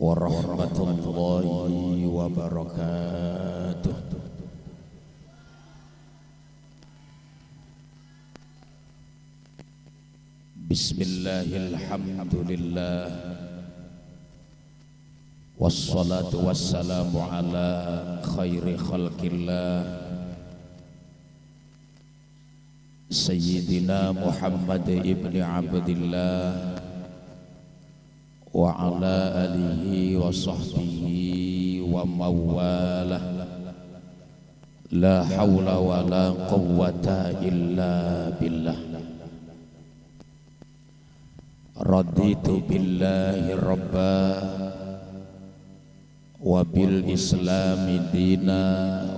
warahmatullahi wabarakatuh. Bismillahirrahmanirrahim. Wassalatu wassalamu ala khairi khalqillah Sayyidina Muhammad ibn Abdillah wa ala alihi wa sahbihi wa mawalah. La hawla wa la quwwata illa billah. Raditu billahi rabba wa bil islami dina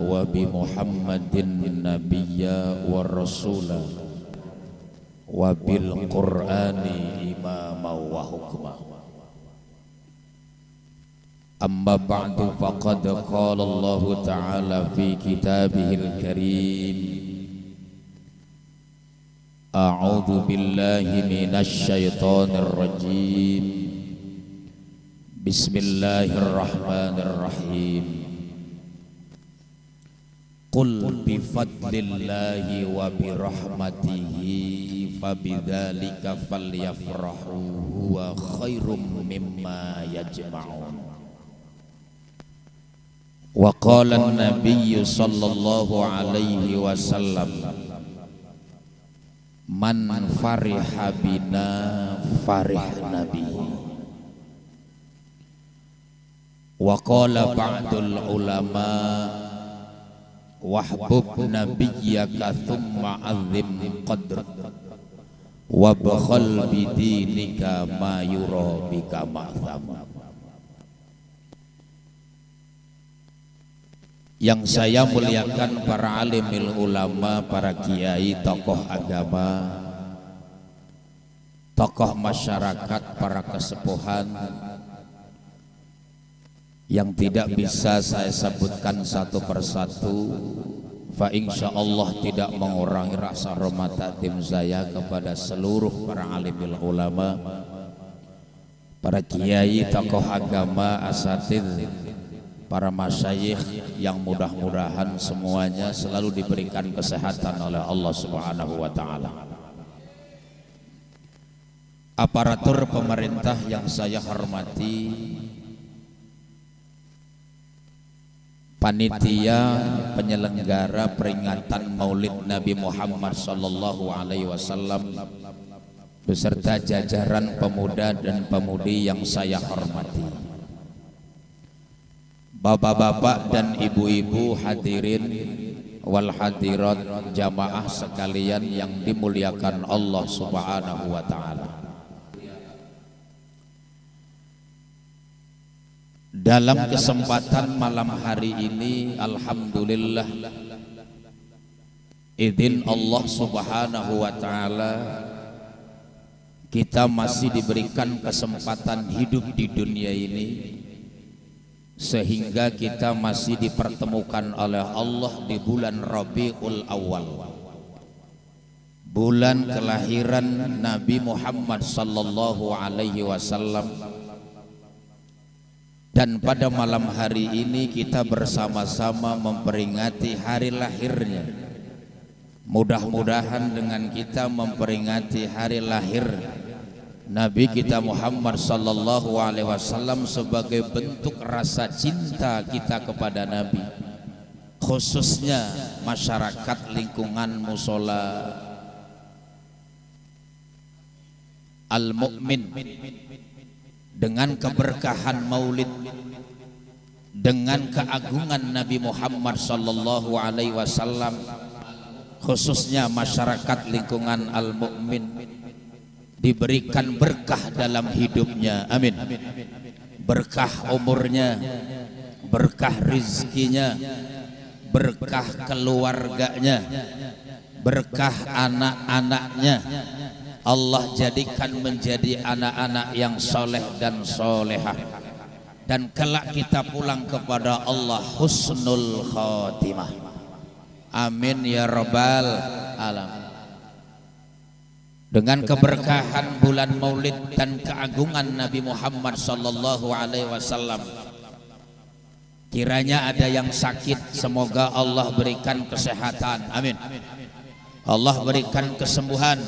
wa bi muhammadin nabiyya wa rasula wa bil qur'ani imama wa hukma. Amma ba'du faqad qala Allah ta'ala fi kitabihil karim a'udzu billahi minasy syaithanir rajim. Bismillahirrahmanirrahim. Qul bi fadlillahi wa bi rahmatihi fabidzalika falyafrahu huwa khairum mimma yajma'un. Wa qala an-nabiy sallallahu alaihi wasallam man fariha bina farihna bihi. Wa qala ba'dul ulama wahbub nabiyyaka thumma azim qadr wa bakhal bidinika ma yura bika ma'tham. Yang saya muliakan para alimil ulama, para kiai, tokoh agama, tokoh masyarakat, para kesepuhan yang tidak bisa saya sebutkan satu persatu, fa insyaallah tidak mengurangi rasa hormat takdim saya kepada seluruh para alimil ulama, para kiai, tokoh agama, asatidz, para masyayikh yang mudah-mudahan semuanya selalu diberikan kesehatan oleh Allah Subhanahu wa taala. Aparatur pemerintah yang saya hormati, panitia penyelenggara peringatan Maulid Nabi Muhammad sallallahu alaihi wasallam beserta jajaran pemuda dan pemudi yang saya hormati. Bapak-bapak dan ibu-ibu hadirin wal hadirat jamaah sekalian yang dimuliakan Allah Subhanahu wa taala. Dalam kesempatan malam hari ini, alhamdulillah, izin Allah Subhanahu wa taala, kita masih diberikan kesempatan hidup di dunia ini, sehingga kita masih dipertemukan oleh Allah di bulan Rabiul Awal, bulan kelahiran Nabi Muhammad sallallahu alaihi wasallam. Dan pada malam hari ini kita bersama-sama memperingati hari lahirnya. Mudah-mudahan dengan kita memperingati hari lahir Nabi kita Muhammad sallallahu alaihi wasallam sebagai bentuk rasa cinta kita kepada Nabi, khususnya masyarakat lingkungan musola Al-Mu'min, dengan keberkahan maulid, dengan keagungan Nabi Muhammad sallallahu alaihi wasallam, khususnya masyarakat lingkungan Al-Mu'min diberikan berkah dalam hidupnya, amin. Berkah umurnya, berkah rizkinya, berkah keluarganya, berkah anak-anaknya. Allah jadikan menjadi anak-anak yang soleh dan solehah, dan kelak kita pulang kepada Allah husnul khatimah, amin ya rabbal alamin. dengan keberkahan bulan Maulid dan keagungan Nabi Muhammad sallallahu alaihi wasallam. Kiranya ada yang sakit, semoga Allah berikan kesehatan. Amin. Allah berikan kesembuhan.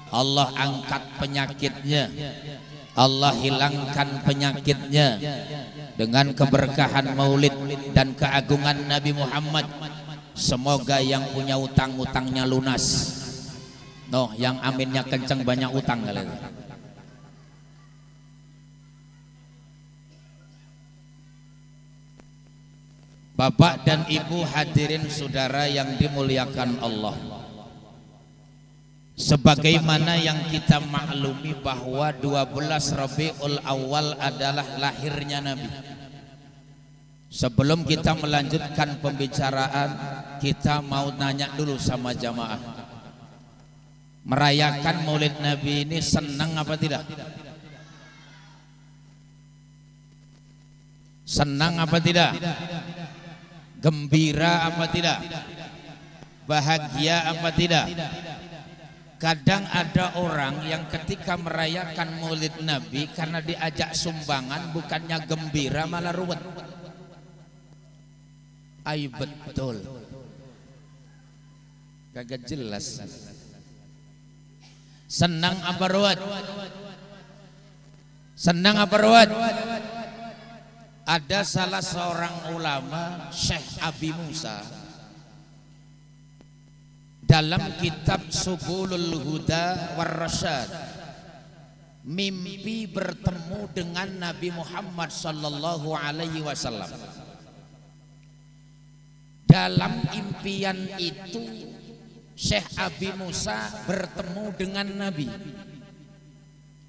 Allah angkat penyakitnya. Allah hilangkan penyakitnya dengan keberkahan Maulid dan keagungan Nabi Muhammad. Semoga yang punya utang-utangnya lunas. Noh, yang aminnya kenceng banyak utang kali itu. Bapak dan Ibu hadirin saudara yang dimuliakan Allah. Sebagaimana yang kita maklumi bahwa 12 Rabiul Awal adalah lahirnya Nabi. Sebelum kita melanjutkan pembicaraan, kita mau nanya dulu sama jamaah. Merayakan Maulid Nabi ini senang apa tidak? Senang apa tidak? Gembira apa tidak? Bahagia apa tidak? Kadang ada orang yang ketika merayakan Maulid Nabi karena diajak sumbangan bukannya gembira malah ruwet. Ay betul. Kagak jelas. Senang apa ruwet? Senang apa ruwet? Ada salah seorang ulama, Syekh Abi Musa, dalam kitab Subulul Huda war Rasyad, mimpi bertemu dengan Nabi Muhammad sallallahu alaihi wasallam. Dalam impian itu Syekh Abi Musa bertemu dengan Nabi,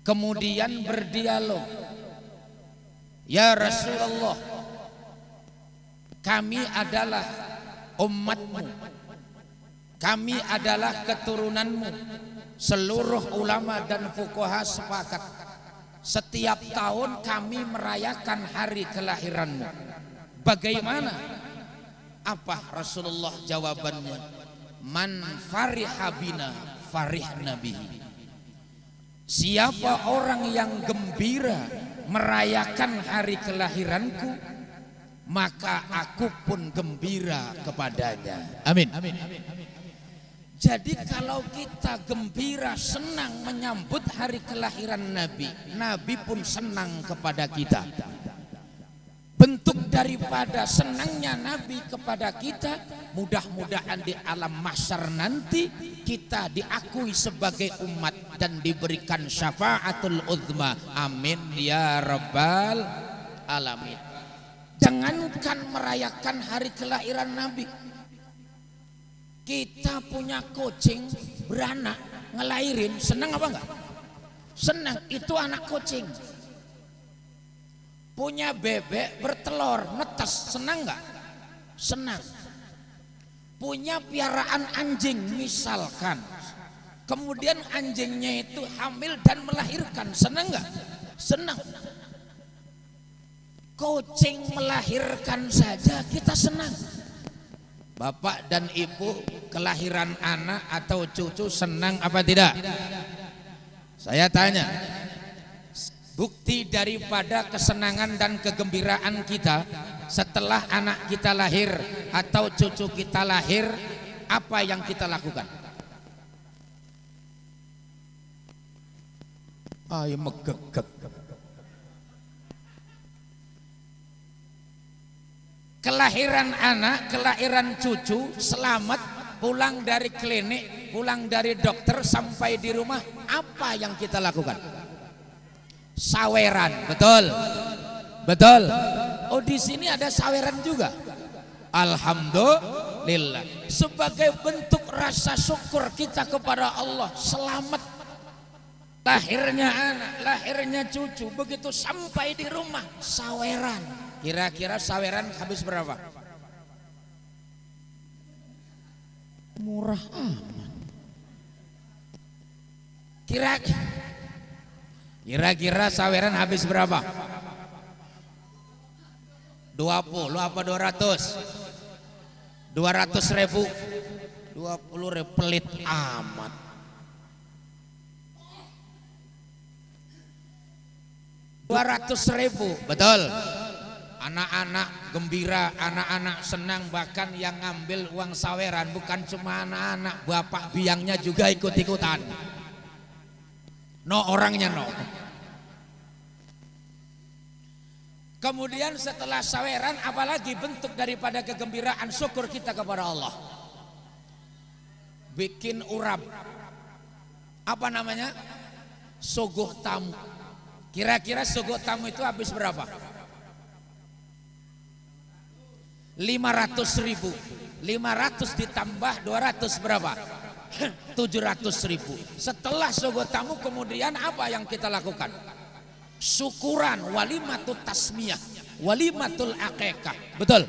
kemudian berdialog. Ya Rasulullah, kami adalah umatmu, kami adalah keturunanmu. Seluruh ulama dan fuqaha sepakat setiap tahun kami merayakan hari kelahiranmu. Bagaimana? Apa Rasulullah jawabannya? Man fariha bina farihna bihi. Siapa orang yang gembira merayakan hari kelahiranku, maka aku pun gembira kepadanya. Amin. Jadi kalau kita gembira senang menyambut hari kelahiran Nabi, Nabi pun senang kepada kita. Bentuk daripada senangnya Nabi kepada kita, mudah-mudahan di alam mahsyar nanti kita diakui sebagai umat dan diberikan syafaatul uzma. Amin ya rabbal alamin. Jangankan merayakan hari kelahiran Nabi, kita punya kucing beranak ngelahirin, senang apa enggak? Senang. Itu anak kucing. Punya bebek bertelur netes, senang nggak? Senang. Punya piaraan anjing misalkan, kemudian anjingnya itu hamil dan melahirkan, senang nggak? Senang. Kucing melahirkan saja kita senang. Bapak dan ibu kelahiran anak atau cucu senang apa tidak? Saya tanya. Bukti daripada kesenangan dan kegembiraan kita setelah anak kita lahir atau cucu kita lahir, apa yang kita lakukan? Ayo megegek. Kelahiran anak, kelahiran cucu, selamat, pulang dari klinik, pulang dari dokter sampai di rumah, apa yang kita lakukan? Saweran, betul, betul. Oh, di sini ada saweran juga. Alhamdulillah. Sebagai bentuk rasa syukur kita kepada Allah, selamat lahirnya anak, lahirnya cucu. Begitu sampai di rumah, saweran. Kira-kira saweran habis berapa? Murah amat. Kira-kira saweran habis berapa? 20 apa 200? 200.000. 20.000 pelit amat. 200.000, betul. Anak-anak gembira, anak-anak senang, bahkan yang ngambil uang saweran bukan cuma anak-anak, bapak biangnya juga ikut-ikutan. No orangnya no. Kemudian setelah saweran, apalagi bentuk daripada kegembiraan syukur kita kepada Allah? Bikin urap. Apa namanya? Suguh tamu. Kira-kira suguh tamu itu habis berapa? 500.000. 500 ditambah 200 berapa? 700.000. Setelah suguh tamu kemudian apa yang kita lakukan? Syukuran, walimatul tasmiyah, walimatul akekah. Betul.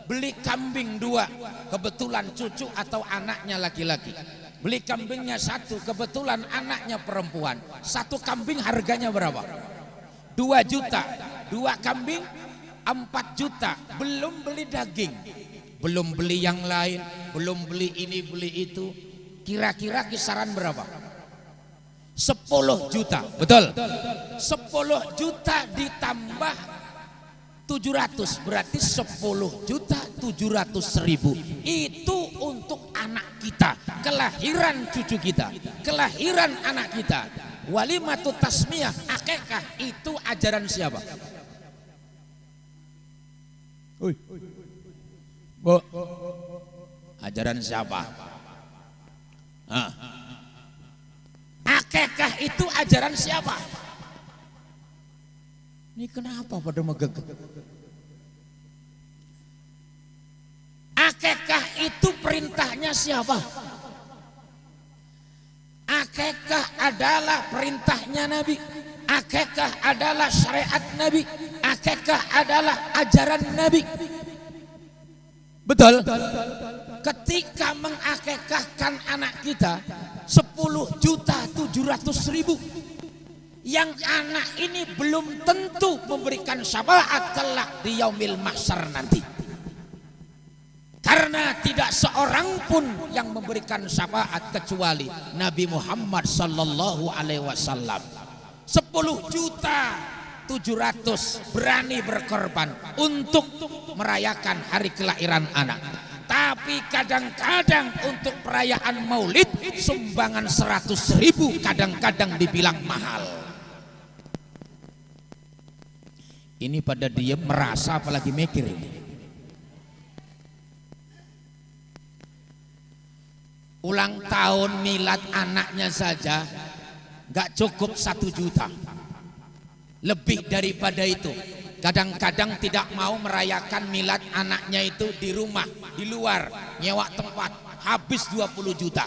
Beli kambing 2, kebetulan cucu atau anaknya laki-laki. Beli kambingnya 1, kebetulan anaknya perempuan. 1 kambing harganya berapa? 2 juta. 2 kambing 4 juta, belum beli daging, belum beli yang lain, belum beli ini beli itu. Kira-kira kisaran berapa? 10 juta, betul. 10 juta ditambah 700 berarti 10.700.000. Itu untuk anak kita, kelahiran cucu kita, kelahiran anak kita. Walimatut tasmiyah, akekah itu ajaran siapa? Bu, ajaran siapa? Akekah itu ajaran siapa? Ini kenapa pada megegek? Akekah itu perintahnya siapa? Akekah adalah perintahnya Nabi. Akekah adalah syariat Nabi. Akekah adalah ajaran Nabi. Betul. Ketika mengakekahkan anak kita 10.700.000, yang anak ini belum tentu memberikan syafaat kelak di yaumil mahsyar nanti. Karena tidak seorang pun yang memberikan syafaat kecuali Nabi Muhammad sallallahu alaihi wasallam. 10.700.000 berani berkorban untuk merayakan hari kelahiran anak. Tapi kadang-kadang untuk perayaan maulid sumbangan 100.000 kadang-kadang dibilang mahal. Ini pada diem merasa apalagi mikir ini. Ulang tahun milad anaknya saja gak cukup 1 juta. Lebih daripada itu. Kadang-kadang tidak mau merayakan milad anaknya itu di rumah, di luar, nyewa tempat, habis 20 juta.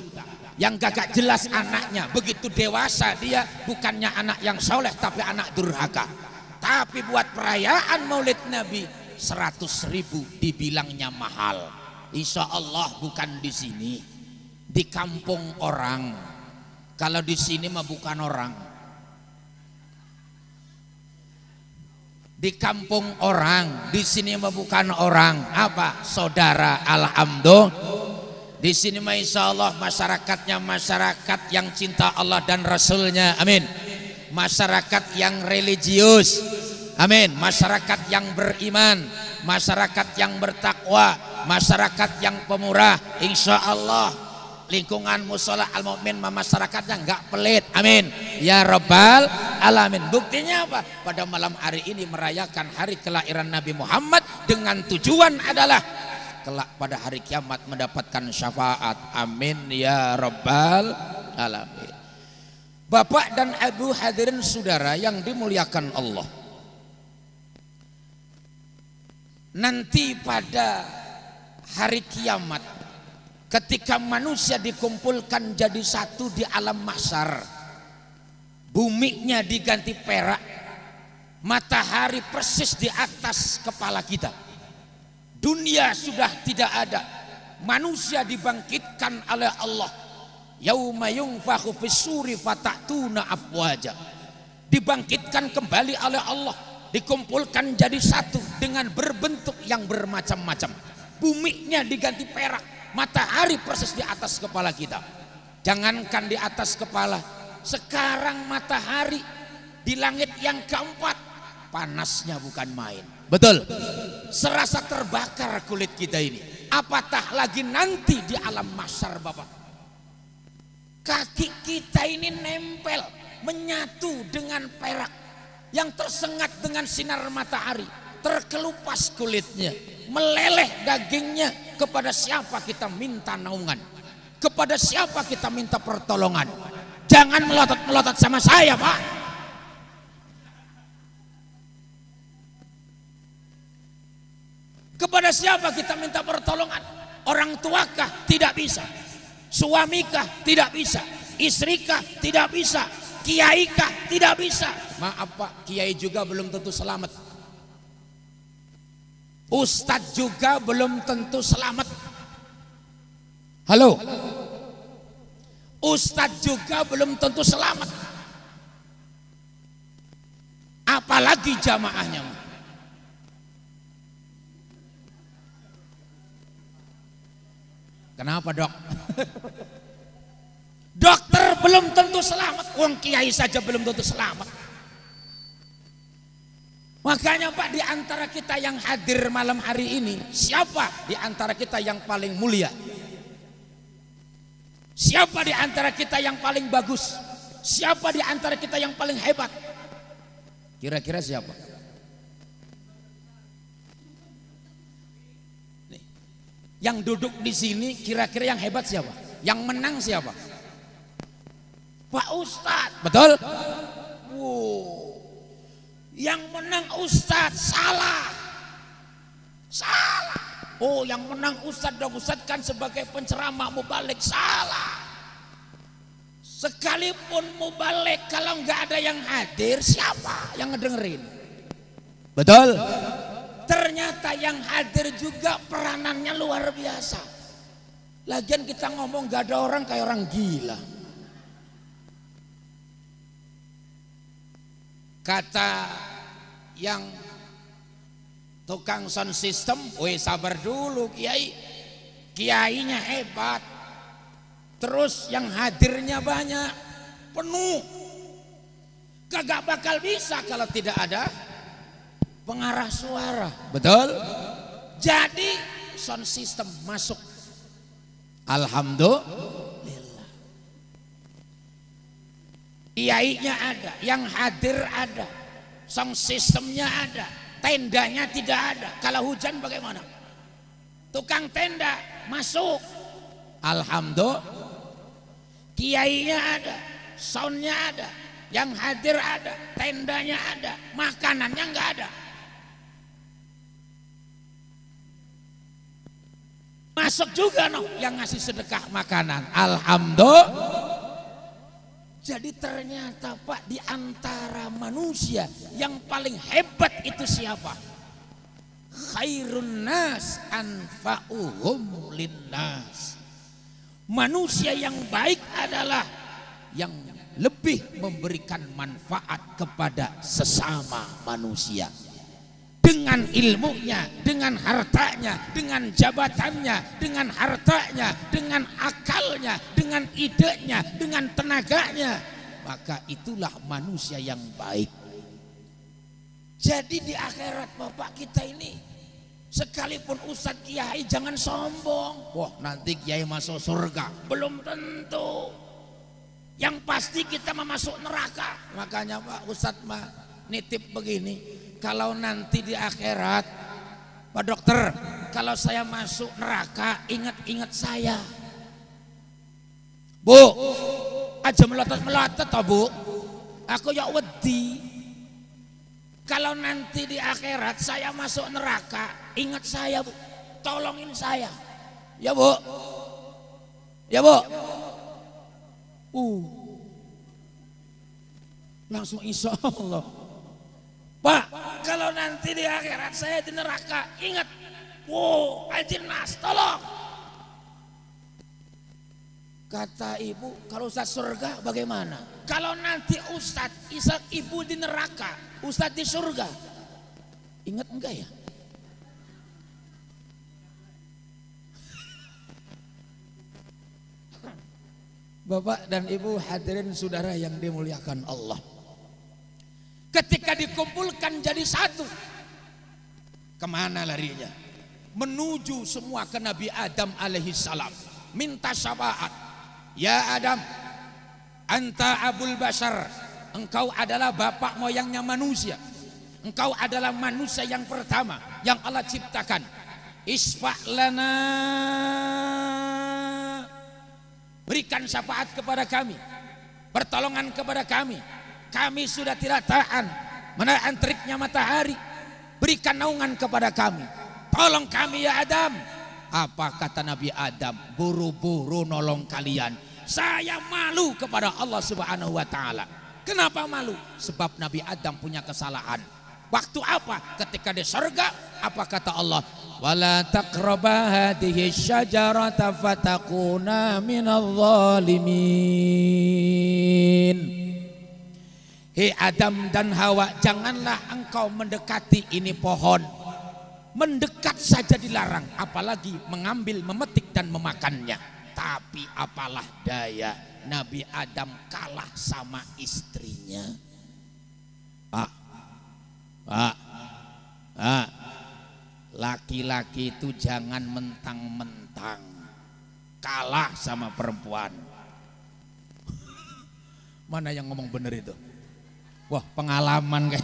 Yang gak jelas anaknya, begitu dewasa dia bukannya anak yang soleh tapi anak durhaka. Tapi buat perayaan maulid Nabi 100.000 dibilangnya mahal. Insya Allah bukan di sini, di kampung orang. Kalau di sini mah bukan orang. Di kampung orang, di sini mah bukan orang. Apa? Saudara, alhamdulillah. Di sini mah insya Allah masyarakatnya masyarakat yang cinta Allah dan Rasulnya. Amin. Masyarakat yang religius. Amin. Masyarakat yang beriman, masyarakat yang bertakwa, masyarakat yang pemurah. Insya Allah lingkungan musola al-mu'min masyarakatnya nggak pelit. Amin ya rabbal alamin. Buktinya apa? Pada malam hari ini merayakan hari kelahiran Nabi Muhammad dengan tujuan adalah kelak pada hari kiamat mendapatkan syafaat. Amin ya rabbal alamin. Bapak dan Ibu hadirin saudara yang dimuliakan Allah, nanti pada hari kiamat ketika manusia dikumpulkan jadi satu di alam mahsyar, buminya diganti perak, matahari persis di atas kepala kita, dunia sudah tidak ada, manusia dibangkitkan oleh Allah. Yauma yunfakhu fis-suri fatatuna afwaja, dibangkitkan kembali oleh Allah, dikumpulkan jadi satu dengan berbentuk yang bermacam-macam. Buminya diganti perak, matahari persis di atas kepala kita. Jangankan di atas kepala, sekarang matahari di langit yang keempat, panasnya bukan main. Betul. Serasa terbakar kulit kita ini. Apatah lagi nanti di alam mahsyar Bapak. Kaki kita ini nempel, menyatu dengan perak yang tersengat dengan sinar matahari. Terkelupas kulitnya, meleleh dagingnya. Kepada siapa kita minta naungan? Kepada siapa kita minta pertolongan? Jangan melotot-melotot sama saya Pak. Kepada siapa kita minta pertolongan? Orang tuakah? Tidak bisa. Suamikah? Tidak bisa. Istrikah? Tidak bisa. Kiaikah? Tidak bisa. Maaf Pak, kiai juga belum tentu selamat. Ustadz juga belum tentu selamat. Halo. Ustadz juga belum tentu selamat. Apalagi jamaahnya. Kenapa dok? Dokter belum tentu selamat. Wong kiai saja belum tentu selamat. Makanya Pak, di antara kita yang hadir malam hari ini, siapa di antara kita yang paling mulia? Siapa di antara kita yang paling bagus? Siapa di antara kita yang paling hebat? Kira-kira siapa? Nih, yang duduk di sini kira-kira yang hebat siapa? Yang menang siapa? Pak Ustadz. Betul? Yang menang Ustadz. Salah. Salah. Oh, yang menang Ustadz dong. Ustadz kan sebagai penceramah mubalik. Salah. Sekalipun mubalik, kalau nggak ada yang hadir, siapa yang ngedengerin? Betul. Ternyata yang hadir juga peranannya luar biasa. Lagian kita ngomong nggak ada orang kayak orang gila. Kata yang tukang sound system, woi sabar dulu kiai, kiainya hebat, terus yang hadirnya banyak, penuh, kagak bakal bisa kalau tidak ada pengarah suara. Betul. Jadi sound system masuk. Alhamdulillah. Kiainya ada, yang hadir ada, sound systemnya ada, tendanya tidak ada. Kalau hujan bagaimana? Tukang tenda masuk. Alhamdulillah. Kiainya ada, soundnya ada, yang hadir ada, tendanya ada, makanannya nggak ada. Masuk juga no, yang ngasih sedekah makanan. Alhamdulillah. Jadi ternyata Pak, di antara manusia yang paling hebat itu siapa? Khairun nas anfa'uhum linnas. Manusia yang baik adalah yang lebih memberikan manfaat kepada sesama manusia. Dengan ilmunya, dengan hartanya, dengan jabatannya, dengan hartanya, dengan akalnya, dengan idenya, dengan tenaganya. Maka itulah manusia yang baik. Jadi di akhirat Bapak kita ini, sekalipun Ustadz Kiai jangan sombong. Wah nanti Kiai masuk surga. Belum tentu. Yang pasti kita mau masuk neraka. Makanya Pak Ustadz mah nitip begini. Kalau nanti di akhirat, Pak Dokter, kalau saya masuk neraka, ingat-ingat saya. Bu, aja melotot-melotot toh Bu. Aku ya wedi. Kalau nanti di akhirat saya masuk neraka, ingat saya Bu. Tolongin saya. Ya Bu. Ya Bu. Langsung insya Allah. Pak, kalau nanti di akhirat saya di neraka, ingat, wow, Aljinas, tolong. Kata ibu, kalau Ustadz surga bagaimana? Kalau nanti Ustadz, ibu di neraka, Ustadz di surga, ingat enggak ya? Bapak dan Ibu hadirin saudara yang dimuliakan Allah. Ketika dikumpulkan jadi satu, kemana larinya? Menuju semua ke Nabi Adam alaihi salam, minta syafaat. Ya Adam, anta abul bashar, engkau adalah bapak moyangnya manusia, engkau adalah manusia yang pertama yang Allah ciptakan. Isfa' lana, berikan syafaat kepada kami, pertolongan kepada kami. Kami sudah tidak tahan menahan teriknya matahari, berikan naungan kepada kami, tolong kami ya Adam. Apa kata Nabi Adam? Buru-buru nolong kalian, saya malu kepada Allah Subhanahu wa taala. Kenapa malu? Sebab Nabi Adam punya kesalahan. Waktu apa? Ketika di surga, apa kata Allah? Wala taqraba hadhihi syajarata fatakuna minadh dhalimin. Hei Adam dan Hawa, janganlah engkau mendekati ini pohon. Mendekat saja dilarang, apalagi mengambil, memetik dan memakannya. Tapi apalah daya, Nabi Adam kalah sama istrinya. Laki-laki itu jangan mentang-mentang kalah sama perempuan. Mana yang ngomong bener itu? Wah, pengalaman kayak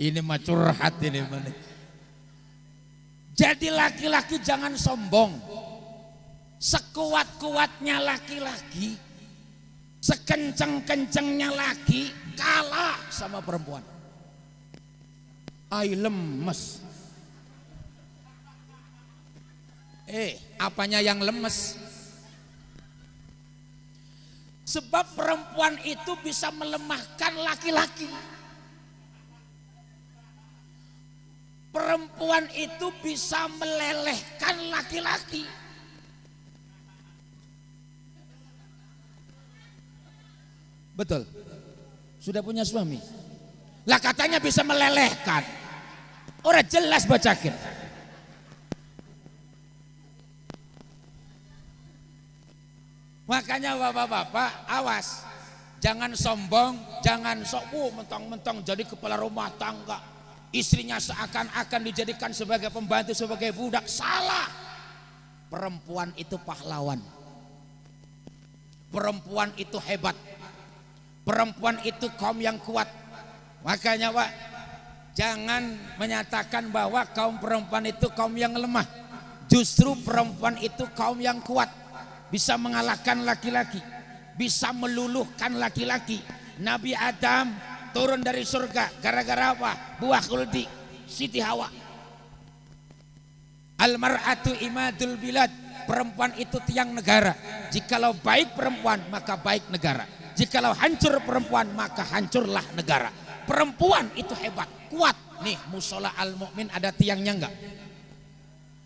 ini mah curhat ini. Jadi laki-laki jangan sombong. Sekuat-kuatnya laki-laki, sekenceng-kencengnya laki kalah sama perempuan. Ai lemes. Apanya yang lemes? Sebab perempuan itu bisa melemahkan laki-laki. Perempuan itu bisa melelehkan laki-laki. Betul. Sudah punya suami. Lah katanya bisa melelehkan. Udah jelas bacakin. Makanya bapak-bapak awas, jangan sombong, jangan sok mentang-mentang jadi kepala rumah tangga, istrinya seakan-akan dijadikan sebagai pembantu, sebagai budak. Salah. Perempuan itu pahlawan, perempuan itu hebat, perempuan itu kaum yang kuat. Makanya Pak, jangan menyatakan bahwa kaum perempuan itu kaum yang lemah. Justru perempuan itu kaum yang kuat, bisa mengalahkan laki-laki, bisa meluluhkan laki-laki. Nabi Adam turun dari surga gara-gara apa? Buah khuldi, Siti Hawa. Al-mar'atu imadul bilad, perempuan itu tiang negara. Jikalau baik perempuan maka baik negara, jikalau hancur perempuan maka hancurlah negara. Perempuan itu hebat, kuat. Nih musola al-mu'min ada tiangnya enggak?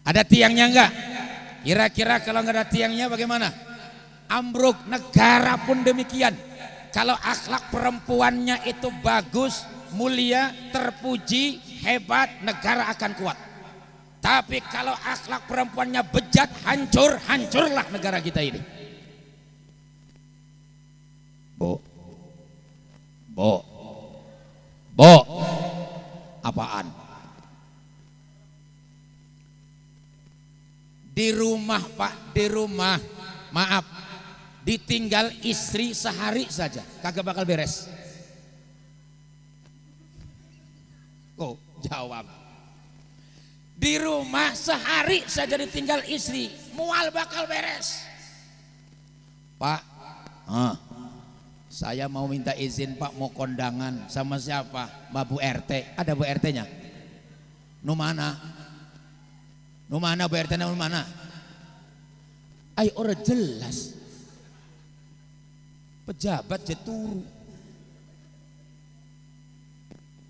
Ada tiangnya enggak? Kira-kira kalau nggak ada tiangnya bagaimana? Ambruk. Negara pun demikian. Kalau akhlak perempuannya itu bagus, mulia, terpuji, hebat, negara akan kuat. Tapi kalau akhlak perempuannya bejat, hancurlah negara kita ini. Bo, apaan? Di rumah Pak, di rumah, maaf, ditinggal istri sehari saja kagak bakal beres. Oh, jawab. Di rumah sehari saja ditinggal istri, mual bakal beres. Pak, saya mau minta izin Pak, mau kondangan sama siapa? Mbak Bu RT. Ada Bu RT-nya? Nu mana? Nu mana Bu RT, nu mana? Ay ora jelas. Pejabat je turu.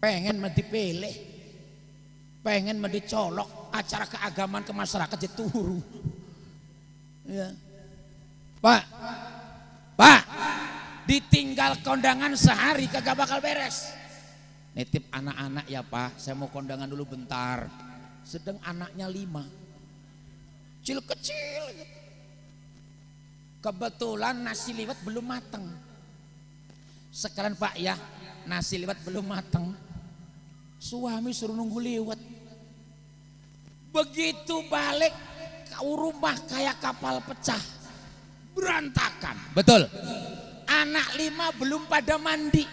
Pengen mah dipilih, pengen mah dicolok, acara keagamaan ke masyarakat je turu. Ya. Pak, ditinggal kondangan sehari kagak bakal beres. Nitip anak-anak ya Pak, saya mau kondangan dulu bentar. Sedang anaknya 5, kecil gitu. Kebetulan nasi liwet belum mateng. Sekalian Pak ya, nasi liwet belum matang. Suami suruh nunggu liwet. Begitu balik ke rumah kayak kapal pecah. Berantakan. Betul. Anak 5 belum pada mandi.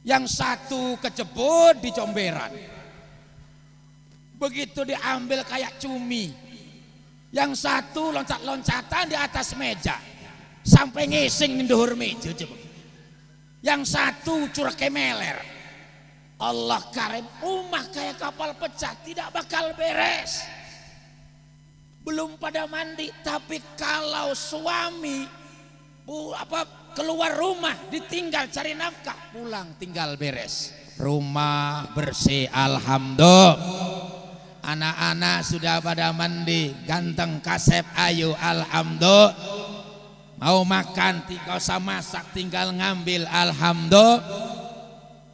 Yang satu kejebur di comberan. Begitu diambil kayak cumi. Yang satu loncat-loncatan di atas meja. Sampai ngising di dhuwur meja. Yang satu curake meler. Allah karim, rumah kayak kapal pecah, tidak bakal beres. Belum pada mandi, tapi kalau suami keluar rumah ditinggal cari nafkah, pulang tinggal beres. Rumah bersih, alhamdulillah. Anak-anak sudah pada mandi, ganteng, kasep, ayu, alhamdulillah. Mau makan, tidak usah masak, tinggal ngambil, alhamdulillah.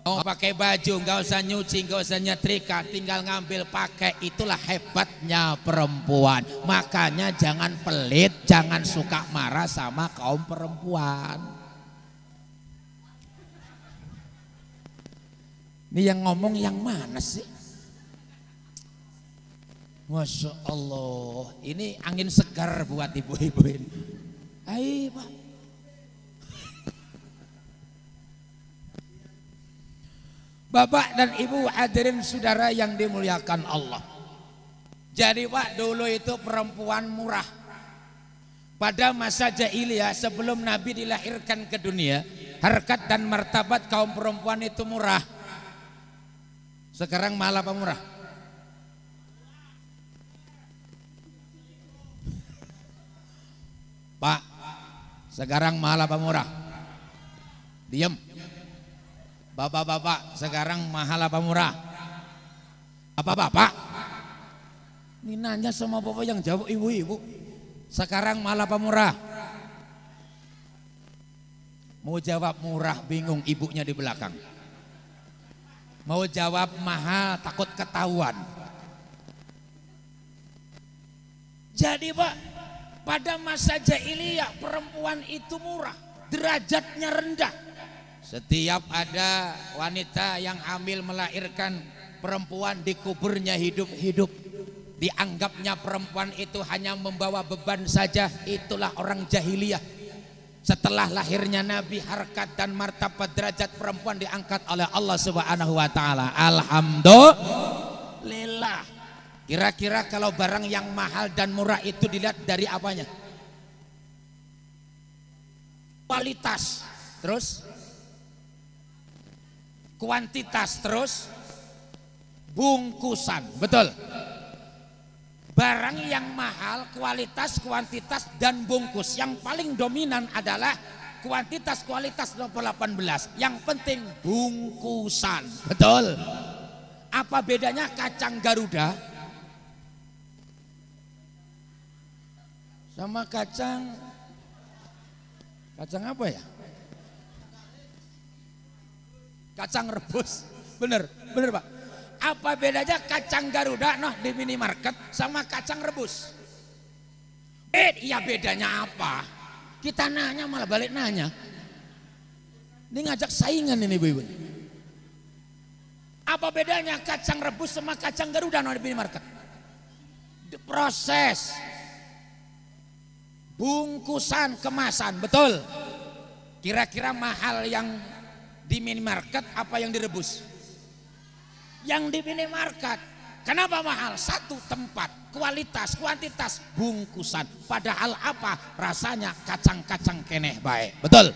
Mau pakai baju, nggak usah nyuci, nggak usah nyetrika, tinggal ngambil pakai. Itulah hebatnya perempuan. Makanya jangan pelit, jangan suka marah sama kaum perempuan. Ini yang ngomong yang mana sih? Masya Allah, ini angin segar buat ibu-ibu ini. Ayo Pak. Bapak dan Ibu hadirin saudara yang dimuliakan Allah. Jadi Pak, dulu itu perempuan murah. Pada masa jahiliyah sebelum Nabi dilahirkan ke dunia, harkat dan martabat kaum perempuan itu murah. Sekarang malah apa murah? Pak, sekarang malah apa murah? Diam. Bapak-bapak, sekarang mahal apa murah? Apa bapak? Ini nanya sama bapak yang jawab ibu-ibu. Sekarang mahal apa murah? Mau jawab murah bingung ibunya di belakang. Mau jawab mahal takut ketahuan. Jadi Pak, pada masa jahiliyah perempuan itu murah, derajatnya rendah. Setiap ada wanita yang hamil melahirkan, perempuan dikuburnya hidup-hidup. Dianggapnya perempuan itu hanya membawa beban saja. Itulah orang jahiliyah. Setelah lahirnya Nabi, harkat dan martabat derajat perempuan diangkat oleh Allah Subhanahu wa taala. Alhamdulillah. Kira-kira kalau barang yang mahal dan murah itu dilihat dari apanya? Kualitas. Terus kuantitas, terus bungkusan. Betul. Barang yang mahal, kualitas, kuantitas, dan bungkus. Yang paling dominan adalah kuantitas, kualitas nomor 18. Yang penting bungkusan. Betul. Apa bedanya kacang Garuda sama kacang apa ya? Kacang rebus. Bener Pak. Apa bedanya kacang Garuda di minimarket sama kacang rebus? Iya bedanya apa? Kita nanya malah balik nanya. Ini ngajak saingan ini ibu-ibu. Apa bedanya kacang rebus sama kacang Garuda di minimarket? Proses, bungkusan, kemasan. Betul. Kira-kira mahal yang di minimarket apa yang direbus? Yang di minimarket. Kenapa mahal? Satu, tempat, kualitas, kuantitas, bungkusan. Padahal apa? Rasanya kacang-kacang keneh baik. Betul.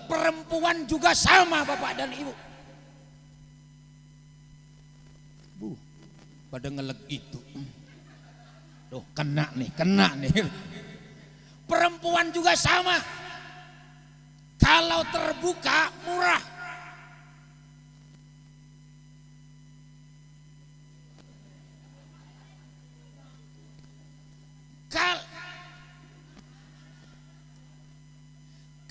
Perempuan juga sama Bapak dan Ibu. Bu, pada ngeleg itu. Tuh kena nih. Perempuan juga sama. Kalau terbuka murah.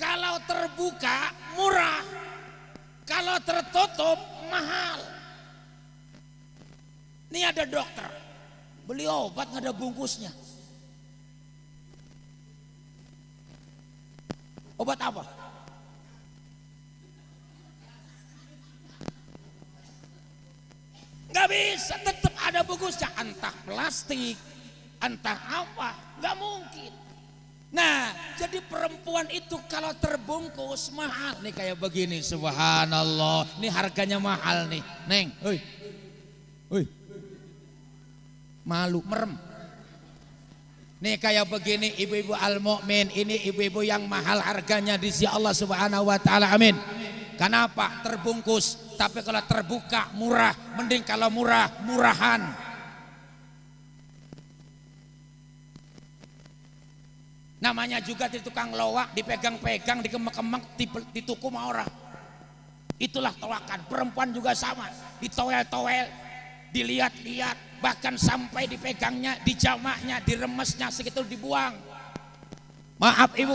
Kalau terbuka murah, kalau tertutup mahal. Ini ada dokter beli obat nggak ada bungkusnya. Obat apa? Nggak bisa, tetap ada bungkusnya, entah plastik, entah apa, nggak mungkin. Nah, jadi perempuan itu kalau terbungkus mahal. Nih kayak begini, subhanallah. Nih harganya mahal nih, Neng. Hoi. Malu, merem. Nih kayak begini ibu-ibu al-mu'min, ini ibu-ibu yang mahal harganya di sisi Allah Subhanahu wa taala. Amin. Kenapa? Terbungkus. Tapi kalau terbuka murah, mending kalau murah, murahan. Namanya juga di tukang loak, dipegang-pegang, dikemek-kemek, dituku sama orang. Itulah toakan. Perempuan juga sama, ditowel-towel, dilihat-lihat, bahkan sampai dipegangnya, dijamaknya, diremesnya, segitu dibuang. Maaf ibu,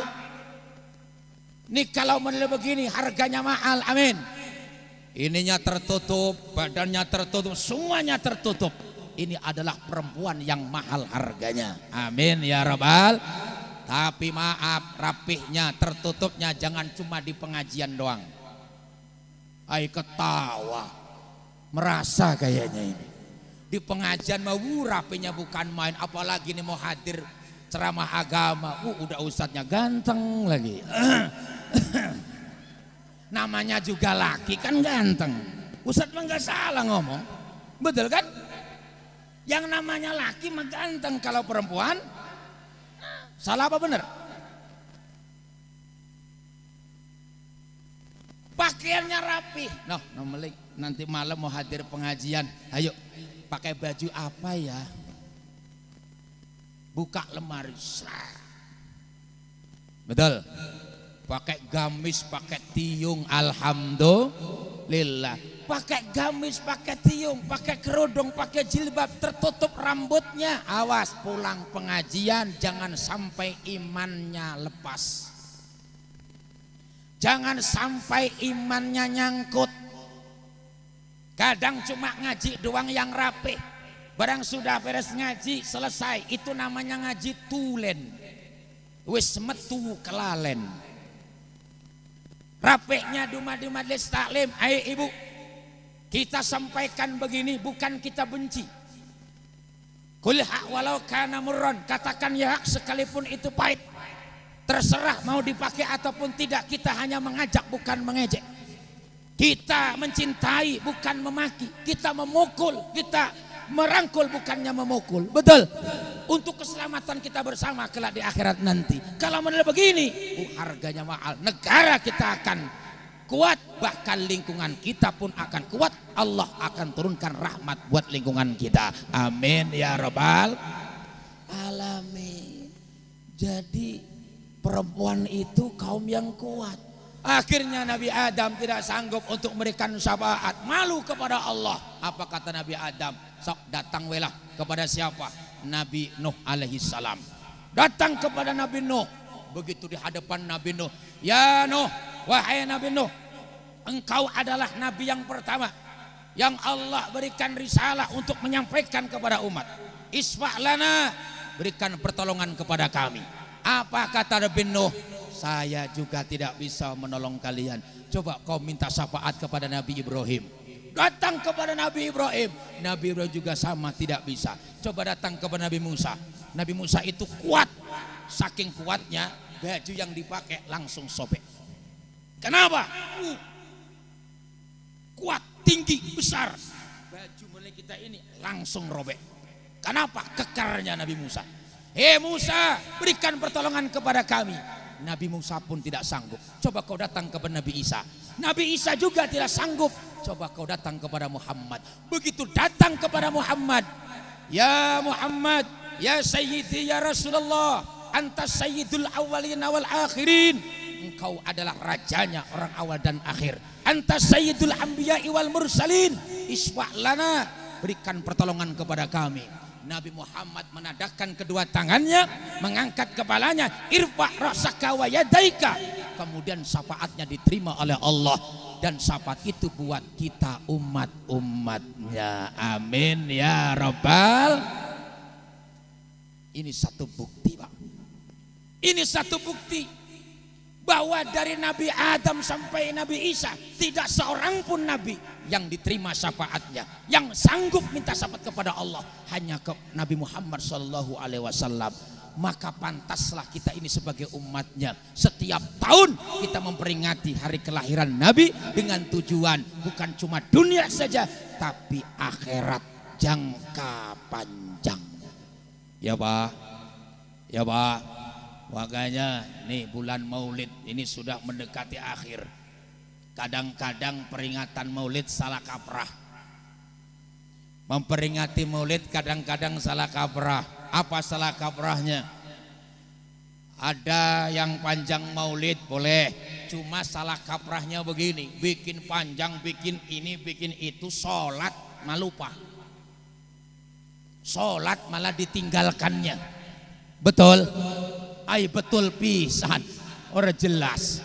ini kalau model begini harganya mahal, amin. Ininya tertutup, badannya tertutup, semuanya tertutup. Ini adalah perempuan yang mahal harganya, amin ya rabbal. Tapi maaf, rapihnya, tertutupnya jangan cuma di pengajian doang. Ay ketawa, merasa kayaknya ini. Di pengajian mau rapihnya bukan main, apalagi ini mau hadir ceramah agama. Udah ustadznya ganteng lagi. Namanya juga laki kan ganteng. Ustadz mah nggak salah ngomong, betul kan? Yang namanya laki mah ganteng, kalau perempuan salah apa bener? Pakaiannya rapi. Noh, Melik, nanti malam mau hadir pengajian. Ayo, pakai baju apa ya? Buka lemari. Betul. Pakai gamis, pakai tiung, alhamdulillah. Pakai gamis, pakai tiung, pakai kerudung, pakai jilbab, tertutup rambutnya. Awas pulang pengajian jangan sampai imannya lepas. Jangan sampai imannya nyangkut. Kadang cuma ngaji doang yang rapih. Barang sudah beres ngaji selesai, itu namanya ngaji tulen. Wis metu kelalen. Rapihnya di majelis taklim. Ayo ibu, kita sampaikan begini, bukan kita benci. Kul haq walau kana murran, katakan ya hak sekalipun itu pahit. Terserah mau dipakai ataupun tidak, kita hanya mengajak bukan mengejek. Kita mencintai bukan memaki, kita memukul, kita merangkul bukannya memukul. Betul. Untuk keselamatan kita bersama kelak di akhirat nanti. Kalau model begini, harganya mahal. Negara kita akan kuat, bahkan lingkungan kita pun akan kuat. Allah akan turunkan rahmat buat lingkungan kita. Amin ya rabbal alamin. Jadi perempuan itu kaum yang kuat. Akhirnya Nabi Adam tidak sanggup untuk memberikan syafaat, malu kepada Allah. Apa kata Nabi Adam? Sok datang welah kepada siapa? Nabi Nuh alaihi salam. Datang kepada Nabi Nuh. Begitu di hadapan Nabi Nuh, ya Nuh, wahai Nabi Nuh, engkau adalah nabi yang pertama yang Allah berikan risalah untuk menyampaikan kepada umat. Isfa' lana, berikan pertolongan kepada kami. Apa kata Nabi Nuh? Saya juga tidak bisa menolong kalian. Coba kau minta syafaat kepada Nabi Ibrahim. Datang kepada Nabi Ibrahim. Nabi Ibrahim juga sama, tidak bisa. Coba datang kepada Nabi Musa. Nabi Musa itu kuat. Saking kuatnya baju yang dipakai langsung sobek. Kenapa? Kuat, tinggi, besar. Baju milik kita ini langsung robek. Kenapa? Kekarnya Nabi Musa. Hei Musa, berikan pertolongan kepada kami. Nabi Musa pun tidak sanggup. Coba kau datang kepada Nabi Isa. Nabi Isa juga tidak sanggup. Coba kau datang kepada Muhammad. Begitu datang kepada Muhammad, ya Muhammad, ya Sayyidi, ya Rasulullah, anta sayyidul awwalin wal akhirin. Engkau adalah rajanya orang awal dan akhir. Anta sayyidul anbiya wal mursalin. Isfa' lana, berikan pertolongan kepada kami. Nabi Muhammad menadahkan kedua tangannya, mengangkat kepalanya, irfa' ra'saka wa yadaika. Kemudian syafaatnya diterima oleh Allah, dan syafaat itu buat kita umat-umatnya. Amin ya rabbal. Ini satu bukti, Pak. Ini satu bukti bahwa dari Nabi Adam sampai Nabi Isa tidak seorang pun nabi yang diterima syafaatnya, yang sanggup minta syafaat kepada Allah, hanya ke Nabi Muhammad SAW. Maka pantaslah kita ini sebagai umatnya setiap tahun kita memperingati hari kelahiran Nabi dengan tujuan bukan cuma dunia saja tapi akhirat jangka panjang. Ya Pak, ya Pak. Makanya nih bulan Maulid ini sudah mendekati akhir. Kadang-kadang peringatan Maulid salah kaprah. Memperingati Maulid kadang-kadang salah kaprah. Apa salah kaprahnya? Ada yang panjang Maulid boleh, cuma salah kaprahnya begini, bikin panjang, bikin ini, bikin itu, sholat malah lupa. Sholat malah ditinggalkannya. Betul? Ay betul pisan, orang jelas.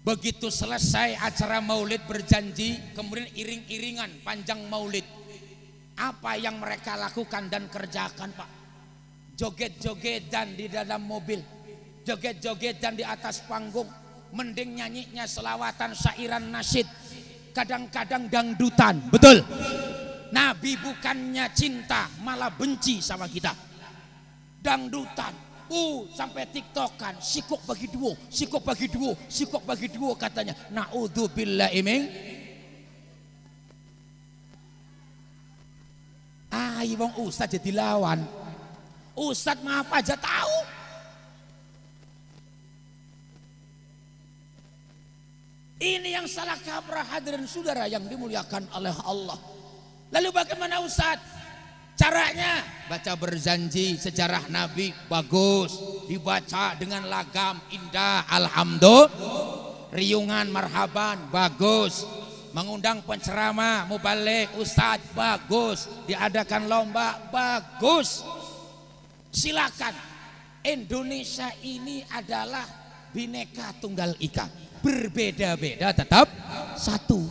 Begitu selesai acara Maulid berjanji, kemudian iring-iringan panjang Maulid. Apa yang mereka lakukan dan kerjakan Pak? Joget-jogetan di dalam mobil, joget-jogetan di atas panggung, mending nyanyinya selawatan, syairan, nasyid, kadang-kadang dangdutan. Betul? Nabi bukannya cinta, malah benci sama kita. Dangdutan, sampai tiktokan, sikok bagi duo, sikok bagi duo, sikok bagi duo katanya. Naudzubillahi min. Wong ustaz jadi lawan. Ustaz mah apa aja tahu. Ini yang salah kaprah hadirin saudara yang dimuliakan oleh Allah. Lalu bagaimana Ustaz? Caranya baca berjanji sejarah Nabi bagus, dibaca dengan lagam indah, alhamdulillah, riungan marhaban bagus, mengundang penceramah, mubalik, ustadz bagus, diadakan lomba bagus. Silakan. Indonesia ini adalah Bhinneka Tunggal Ika, berbeda-beda tetap satu.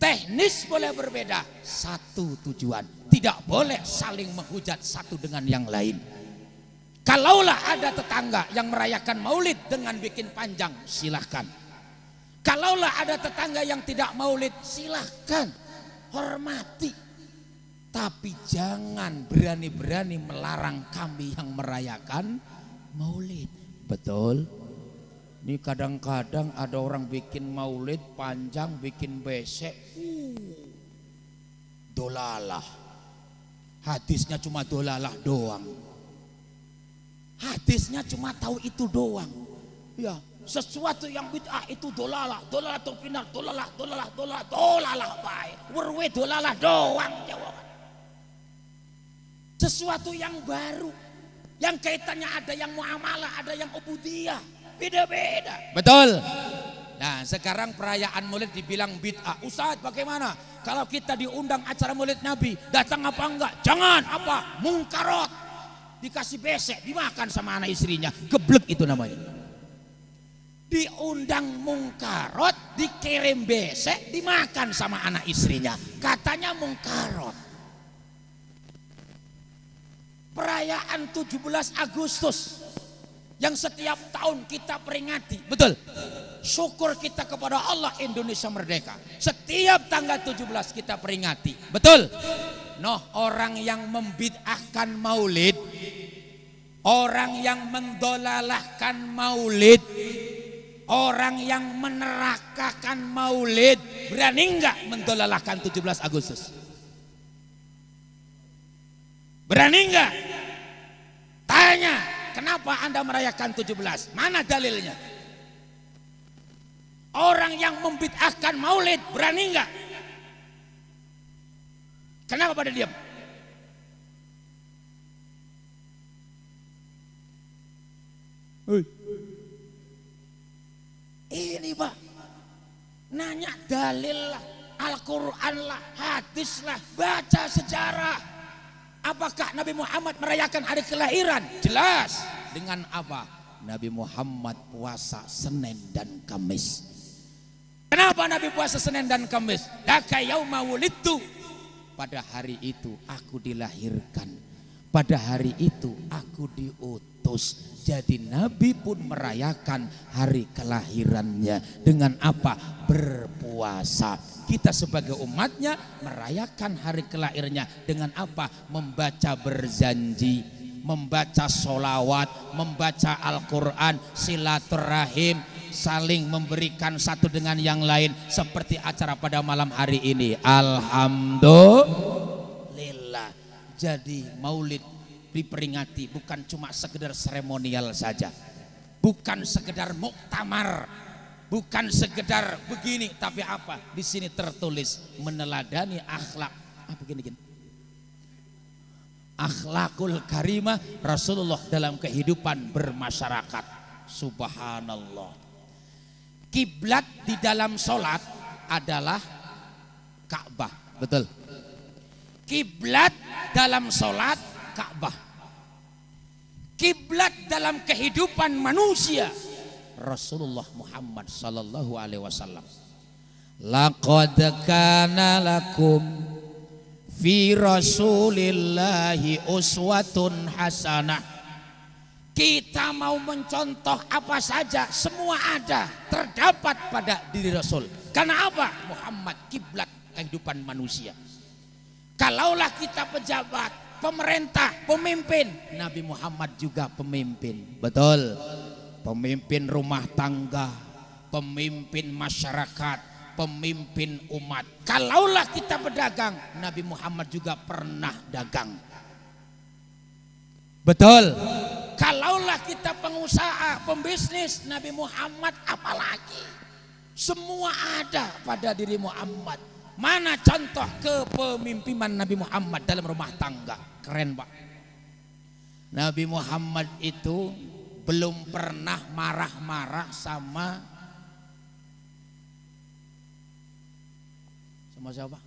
Teknis boleh berbeda, satu tujuan. Tidak boleh saling menghujat satu dengan yang lain. Kalaulah ada tetangga yang merayakan Maulid dengan bikin panjang, silahkan. Kalaulah ada tetangga yang tidak Maulid, silahkan, hormati. Tapi jangan berani-berani melarang kami yang merayakan Maulid. Betul? Ini kadang-kadang ada orang bikin Maulid panjang, bikin besek, dolalah. Hadisnya cuma dolalah doang. Hadisnya cuma tahu itu doang. Ya, sesuatu yang bid'ah itu dolalah, dolalah terpinar, dolalah, dolalah, dolalah, dolalah baik. Werwe dolalah doang jawaban. Sesuatu yang baru, yang kaitannya ada yang muamalah, ada yang ubudiyah, beda-beda. Betul. Nah sekarang perayaan Maulid dibilang bid'ah. Ustaz bagaimana? Kalau kita diundang acara Maulid Nabi, datang apa enggak? Jangan apa? Mungkarot. Dikasih besek, dimakan sama anak istrinya. Geblek itu namanya. Diundang mungkarot, dikirim besek, dimakan sama anak istrinya. Katanya mungkarot. Perayaan 17 Agustus yang setiap tahun kita peringati. Betul. Syukur kita kepada Allah Indonesia merdeka. Setiap tanggal 17 kita peringati. Betul. Noh, orang yang membid'ahkan Maulid, orang yang mendolalahkan Maulid, orang yang menerakakan Maulid, berani enggak mendolalahkan 17 Agustus? Berani enggak? Tanya, kenapa Anda merayakan 17? Mana dalilnya? Orang yang membid'ahkan Maulid, berani enggak? Kenapa pada diam? Ini Pak, nanya dalil lah, Al-Quran lah, hadis lah, baca sejarah. Apakah Nabi Muhammad merayakan hari kelahiran? Jelas. Dengan apa? Nabi Muhammad puasa Senin dan Kamis. Kenapa Nabi puasa Senin dan Kamis? Daka yauma wulidtu. Pada hari itu aku dilahirkan. Pada hari itu aku diutus. diutus. Jadi Nabi pun merayakan hari kelahirannya dengan apa? Berpuasa. Kita sebagai umatnya merayakan hari kelahirannya dengan apa? Membaca berjanji, membaca sholawat, membaca Al-Quran, silaturahim, saling memberikan satu dengan yang lain seperti acara pada malam hari ini. Alhamdulillah. Jadi maulid diperingati bukan cuma sekedar seremonial saja, bukan sekedar muktamar, bukan sekedar begini, tapi apa? Di sini tertulis meneladani akhlak. Begini. Akhlakul karimah Rasulullah dalam kehidupan bermasyarakat. Subhanallah. Kiblat di dalam sholat adalah Ka'bah. Betul. Kiblat dalam sholat Ka'bah. Kiblat dalam kehidupan manusia Rasulullah Muhammad sallallahu alaihi wasallam. Laqad kana lakum fi Rasulillahi uswatun hasanah. Kita mau mencontoh apa saja, semua ada, terdapat pada diri Rasul. Karena apa? Muhammad kiblat kehidupan manusia. Kalaulah kita pejabat, pemerintah, pemimpin, Nabi Muhammad juga pemimpin. Betul. Pemimpin rumah tangga, pemimpin masyarakat, pemimpin umat. Kalaulah kita berdagang, Nabi Muhammad juga pernah dagang. Betul. Kalaulah kita pengusaha, pembisnis, Nabi Muhammad apalagi. Semua ada pada diri Muhammad. Mana contoh kepemimpinan Nabi Muhammad dalam rumah tangga? Keren Pak. Nabi Muhammad itu belum pernah marah-marah sama siapa?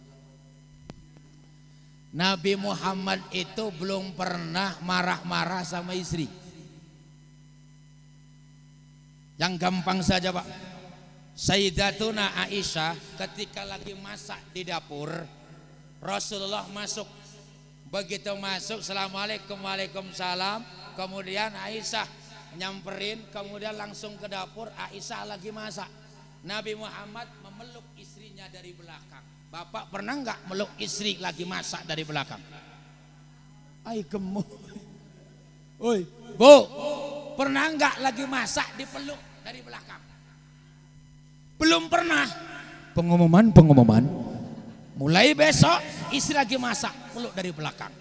Nabi Muhammad itu belum pernah marah-marah sama istri. Yang gampang saja Pak. Sayyidatuna Aisyah ketika lagi masak di dapur, Rasulullah masuk. Begitu masuk, Assalamualaikum, Waalaikumsalam. Kemudian Aisyah nyamperin, kemudian langsung ke dapur. Aisyah lagi masak. Nabi Muhammad memeluk istrinya dari belakang. Bapak pernah nggak meluk istri lagi masak dari belakang? Ay gemuk. Oi, Bu, pernah nggak lagi masak dipeluk dari belakang? Belum pernah. Pengumuman. Mulai besok istri lagi masak, peluk dari belakang.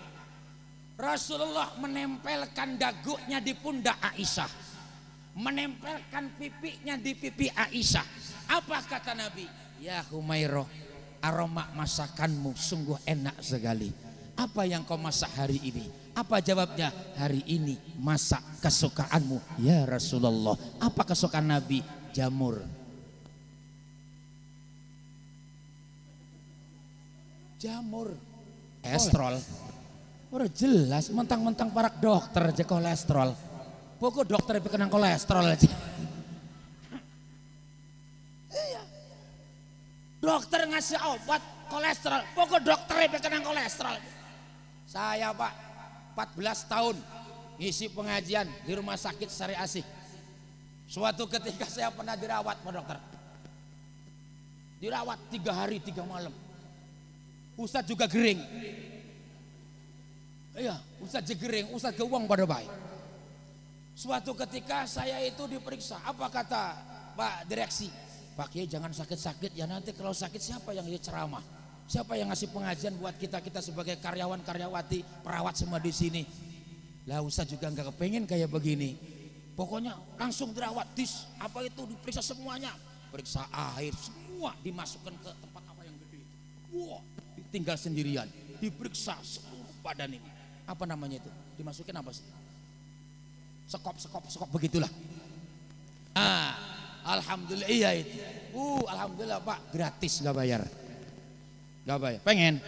Rasulullah menempelkan dagunya di pundak Aisyah, menempelkan pipinya di pipi Aisyah. Apa kata Nabi? Ya Humairah, aroma masakanmu sungguh enak sekali. Apa yang kau masak hari ini? Apa jawabnya? Hari ini masak kesukaanmu ya Rasulullah. Apa kesukaan Nabi? Jamur. Jamur. Kolesterol. Udah jelas, mentang-mentang para dokter aja kolesterol. Pokok dokter kena kolesterol aja. Iya. Dokter ngasih obat kolesterol, pokok dokter kena kolesterol. Saya Pak, 14 tahun ngisi pengajian di rumah sakit Sari Asih. Suatu ketika saya pernah dirawat Pak dokter. Dirawat 3 hari 3 malam. Ustadz juga gering. Iya, Ustadz jegering, Ustadz keuang pada baik. Suatu ketika saya itu diperiksa, apa kata Pak Direksi? Pak Kiai jangan sakit-sakit ya, nanti kalau sakit siapa yang ceramah? Siapa yang ngasih pengajian buat kita sebagai karyawan karyawati, perawat semua di sini. Lah Ustadz juga nggak kepengen kayak begini. Pokoknya langsung dirawat, apa itu diperiksa semuanya, periksa air semua dimasukkan ke tempat apa yang gede. Wah, tinggal sendirian, diperiksa seluruh badan ini. Apa namanya itu? Dimasukin apa sih? Sekop begitulah. Alhamdulillah iya itu. Alhamdulillah Pak, gratis nggak bayar. Nggak bayar. Pengen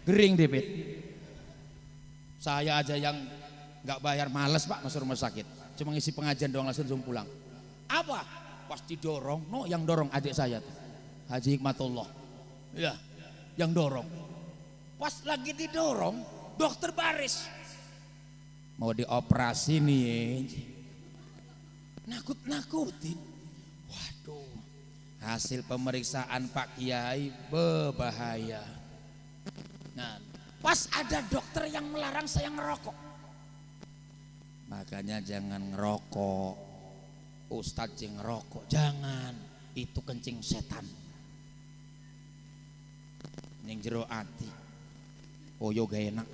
gering debit. Saya aja yang nggak bayar males Pak masuk rumah sakit. Cuma ngisi pengajian doang langsung pulang. Apa? Pasti dorong. No, yang dorong adik saya tuh. Haji Hikmatullah. Iya, yang dorong. Pas lagi didorong, dokter baris. mau dioperasi nih, nakut-nakutin. Waduh, hasil pemeriksaan Pak Kiai berbahaya. Nah, pas ada dokter yang melarang saya ngerokok. Makanya jangan ngerokok. Ustadz yang ngerokok, jangan. Itu kencing setan. Yang jero ati. Oh yoga enak.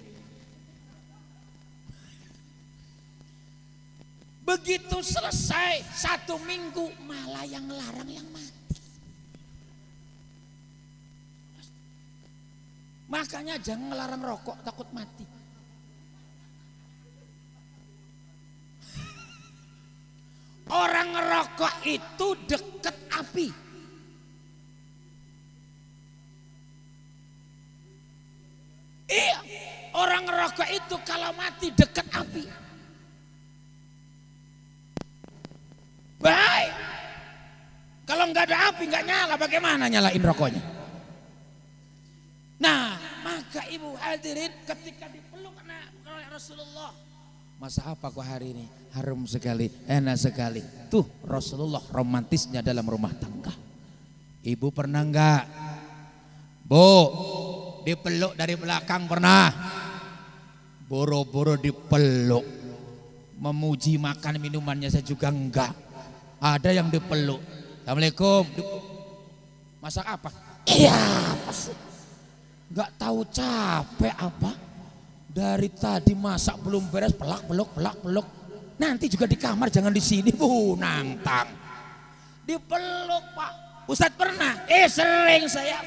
Begitu selesai 1 minggu malah yang ngelarang yang mati. Makanya jangan ngelarang rokok, takut mati. Orang ngerokok itu deket api. Iya, orang ngerokok itu kalau mati deket api. Baik. Kalau nggak ada api nggak nyala, bagaimana nyalain rokoknya? Nah, maka ibu hadirin ketika dipeluk oleh Rasulullah, masa apa kok hari ini? Harum sekali, enak sekali. Tuh Rasulullah romantisnya dalam rumah tangga. Ibu pernah enggak? Bu, dipeluk dari belakang pernah? Boro-boro dipeluk. Memuji makan minumannya saya juga enggak. Ada yang dipeluk. Assalamualaikum. Masak apa? Iya, enggak tahu capek apa. Dari tadi masak belum beres, pelak. Nanti juga di kamar, jangan di sini, Bu, nantang. Dipeluk, Pak. Ustadz pernah? Sering saya.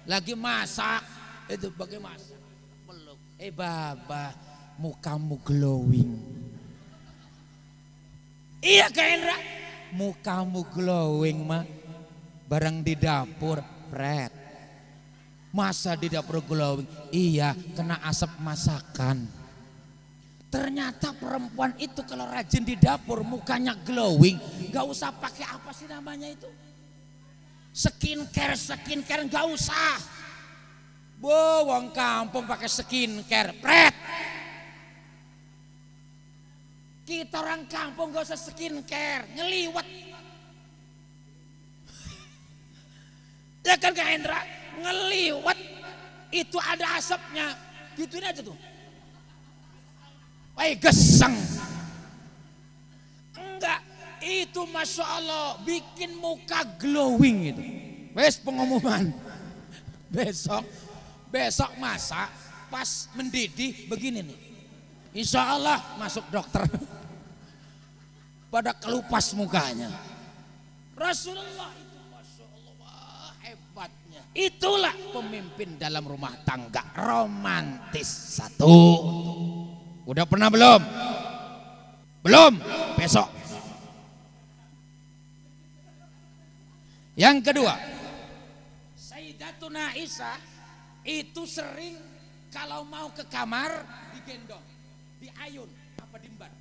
Lagi masak, itu pakai masak, peluk. Baba, mukamu glowing. Iya, Kak Hendra. Mukamu glowing, Mak. Barang di dapur, pret. Masa di dapur glowing? Iya, kena asap masakan. Ternyata perempuan itu kalau rajin di dapur mukanya glowing, gak usah pakai apa sih namanya itu, skincare gak usah. Wong kampung pakai skincare, pret. Kita orang kampung gak usah skincare, ngeliwat. Ya kan Kak Hendra, ngeliwat itu ada asapnya, gituin aja tuh. Geseng. Enggak, itu Masya Allah bikin muka glowing itu. Wes pengumuman. Besok masak pas mendidih begini nih. Insya Allah masuk dokter. Pada kelupas mukanya. Rasulullah itu Masya Allah hebatnya. Itulah pemimpin dalam rumah tangga romantis satu. Udah pernah belum? Belum, besok. Yang kedua, Sayyidatuna Aisyah itu sering kalau mau ke kamar digendong, diayun, apa dimban.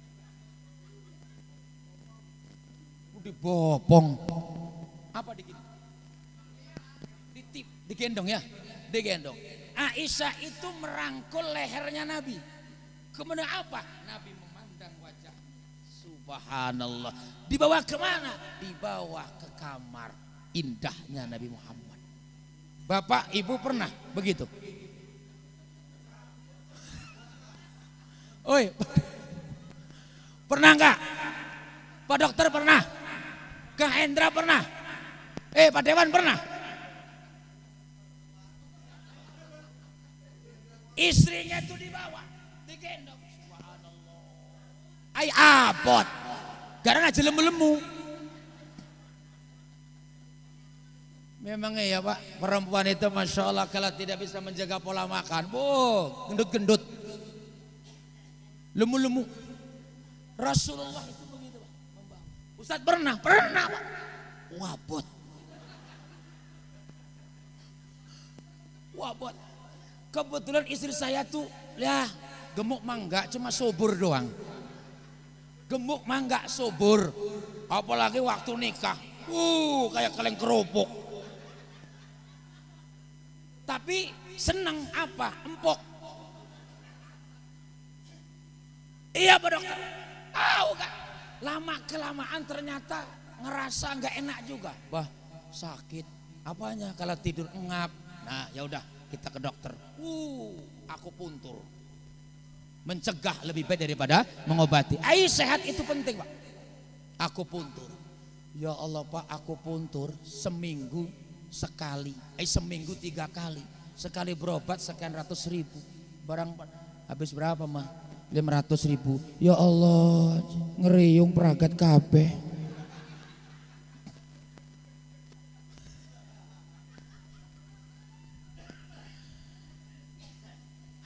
Dibopong. Apa digendong? Digendong ya, digendong. Aisyah itu merangkul lehernya Nabi. Kemudian apa? Nabi memandang wajah. Subhanallah. Dibawa kemana? Dibawa ke kamar indahnya Nabi Muhammad. Bapak, Ibu pernah begitu? Oi, pernah enggak? Pak Dokter pernah? Kak Hendra pernah? Pak Dewan pernah? Istrinya itu dibawa. Digendong, subhanallah. Ay abot, karena aja lemu-lemu. Memangnya ya Pak, perempuan itu Masya Allah kalau tidak bisa menjaga pola makan, gendut-gendut, lemu-lemu. Rasulullah itu begitu Pak. Ustadz pernah Pak. Wabot. Kebetulan istri saya tuh, ya gemuk mah enggak, cuma subur doang. Gemuk mah enggak, subur. Apalagi waktu nikah, kayak kaleng kerupuk. Tapi seneng apa? Empuk. Iya Pak Dokter. Tahu kan? Lama kelamaan ternyata ngerasa nggak enak juga. Bah, sakit. Apanya? Kalau tidur ngap. Nah, ya udah kita ke dokter. Aku puntur. Mencegah lebih baik daripada mengobati. Ayo sehat itu penting Pak. Aku puntur. Ya Allah Pak, aku puntur seminggu sekali. Seminggu 3 kali. Sekali berobat sekian ratus ribu. Barang habis berapa mah? 500 ribu. Ya Allah, ngeriung peragat kabeh.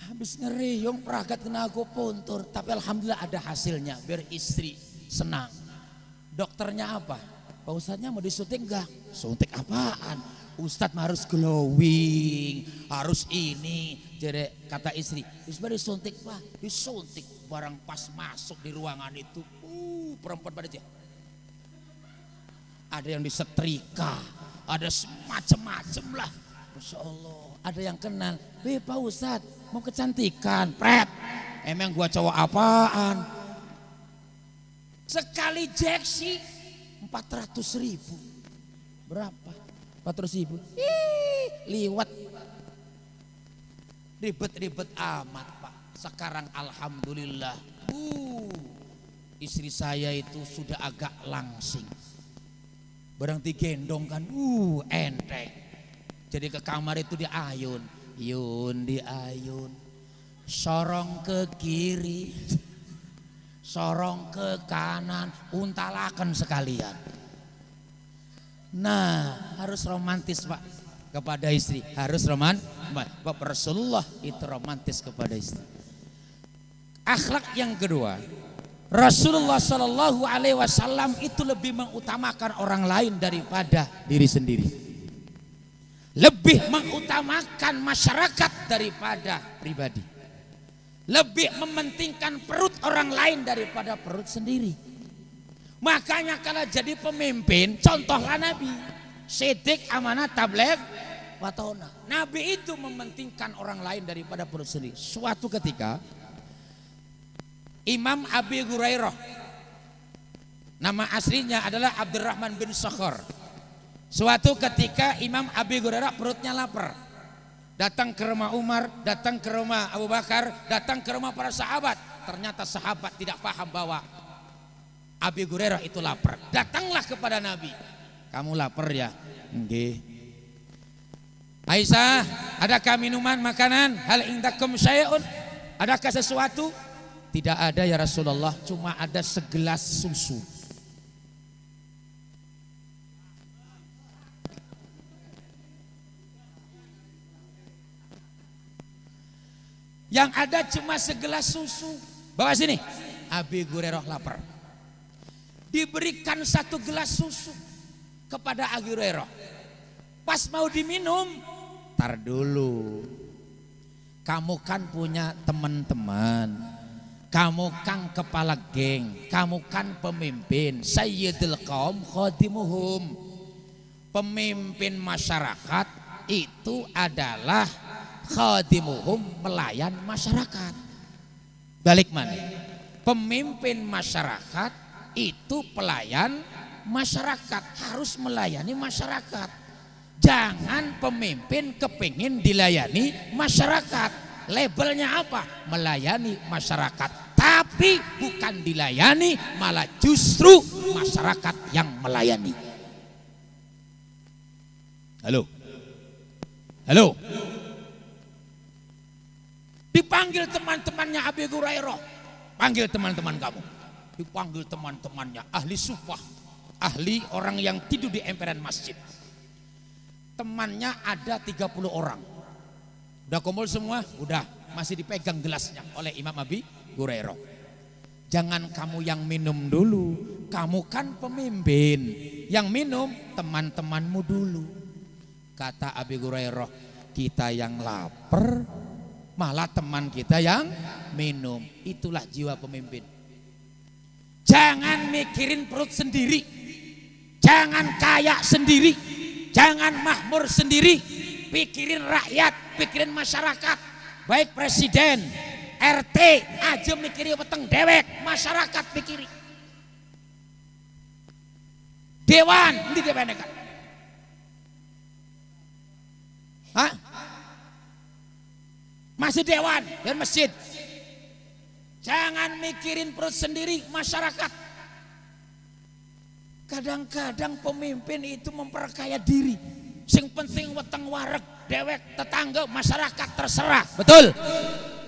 Habis ngeriung peragat kena aku puntur. Tapi alhamdulillah ada hasilnya. Biar istri senang. Dokternya apa? Pak Ustadznya mau disuntik enggak? Suntik apaan? Ustadz mah harus glowing, harus ini. Jadi kata istri, bisa disuntik Pak, disuntik. Barang pas masuk di ruangan itu, perempuan pada aja. Ada yang disetrika, ada semacam-macam lah. Masya Allah, ada yang kenal. Pak Ustadz mau kecantikan, pret. Emang gua cowok apaan? Sekali jeksi 400 ribu. Berapa? 400 ribu. Liwat. Ribet-ribet amat Pak. Sekarang alhamdulillah. Istri saya itu sudah agak langsing. Barang digendong kan. Enteng. Jadi ke kamar itu diayun. Diayun. Sorong ke kiri. Sorong ke kanan, untalakan sekalian. Nah, harus romantis Pak kepada istri. Harus romantis. Bapak Rasulullah itu romantis kepada istri. Akhlak yang kedua, Rasulullah Shallallahu Alaihi Wasallam itu lebih mengutamakan orang lain daripada diri sendiri. Lebih mengutamakan masyarakat daripada pribadi. Lebih mementingkan perut orang lain daripada perut sendiri. Makanya kalau jadi pemimpin, contohlah Nabi. Siddiq, amanah, tabligh, watona. Nabi itu mementingkan orang lain daripada perut sendiri. Suatu ketika, Imam Abi Hurairah, nama aslinya adalah Abdurrahman bin Sakhar. Suatu ketika Imam Abi Hurairah perutnya lapar. Datang ke rumah Umar, datang ke rumah Abu Bakar, datang ke rumah para sahabat. Ternyata sahabat tidak paham bahwa Abi Hurairah itu lapar. Datanglah kepada Nabi. Kamu lapar ya? Nggih. Aisyah, adakah minuman, makanan? Hal indakum syai'un? Adakah sesuatu? Tidak ada ya Rasulullah, cuma ada segelas susu. Yang ada cuma segelas susu. Bawa sini. Abi Hurairah lapar. Diberikan 1 gelas susu kepada Abi Hurairah. Pas mau diminum, tar dulu. Kamu kan punya teman-teman. Kamu kan kepala geng. Kamu kan pemimpin. Sayyidul qaum khadimuhum. Pemimpin masyarakat itu adalah khadimuhum, pelayan masyarakat. Balik mana? Pemimpin masyarakat itu pelayan masyarakat, harus melayani masyarakat. Jangan pemimpin kepingin dilayani masyarakat. Labelnya apa? Melayani masyarakat. Tapi bukan dilayani, malah justru masyarakat yang melayani. Halo. Halo. Dipanggil teman-temannya Abi Hurairah. Panggil teman-teman kamu. Dipanggil teman-temannya ahli sufah, ahli orang yang tidur di emperan masjid. Temannya ada 30 orang. Udah kumpul semua? Udah. Masih dipegang gelasnya oleh Imam Abi Hurairah. Jangan kamu yang minum dulu. Kamu kan pemimpin. Yang minum teman-temanmu dulu. Kata Abi Hurairah, kita yang lapar, malah teman kita yang minum. Itulah jiwa pemimpin. Jangan mikirin perut sendiri. Jangan kaya sendiri. Jangan makmur sendiri. Pikirin rakyat, pikirin masyarakat. Baik presiden, RT aja mikiri weteng dewek, masyarakat mikiri. Dewan, ini dewan kan? Hah? Masih dewan dan masjid. Jangan mikirin perut sendiri masyarakat. Kadang-kadang pemimpin itu memperkaya diri. Sing penting weteng wareg, dewek, tetangga, masyarakat terserah. Betul?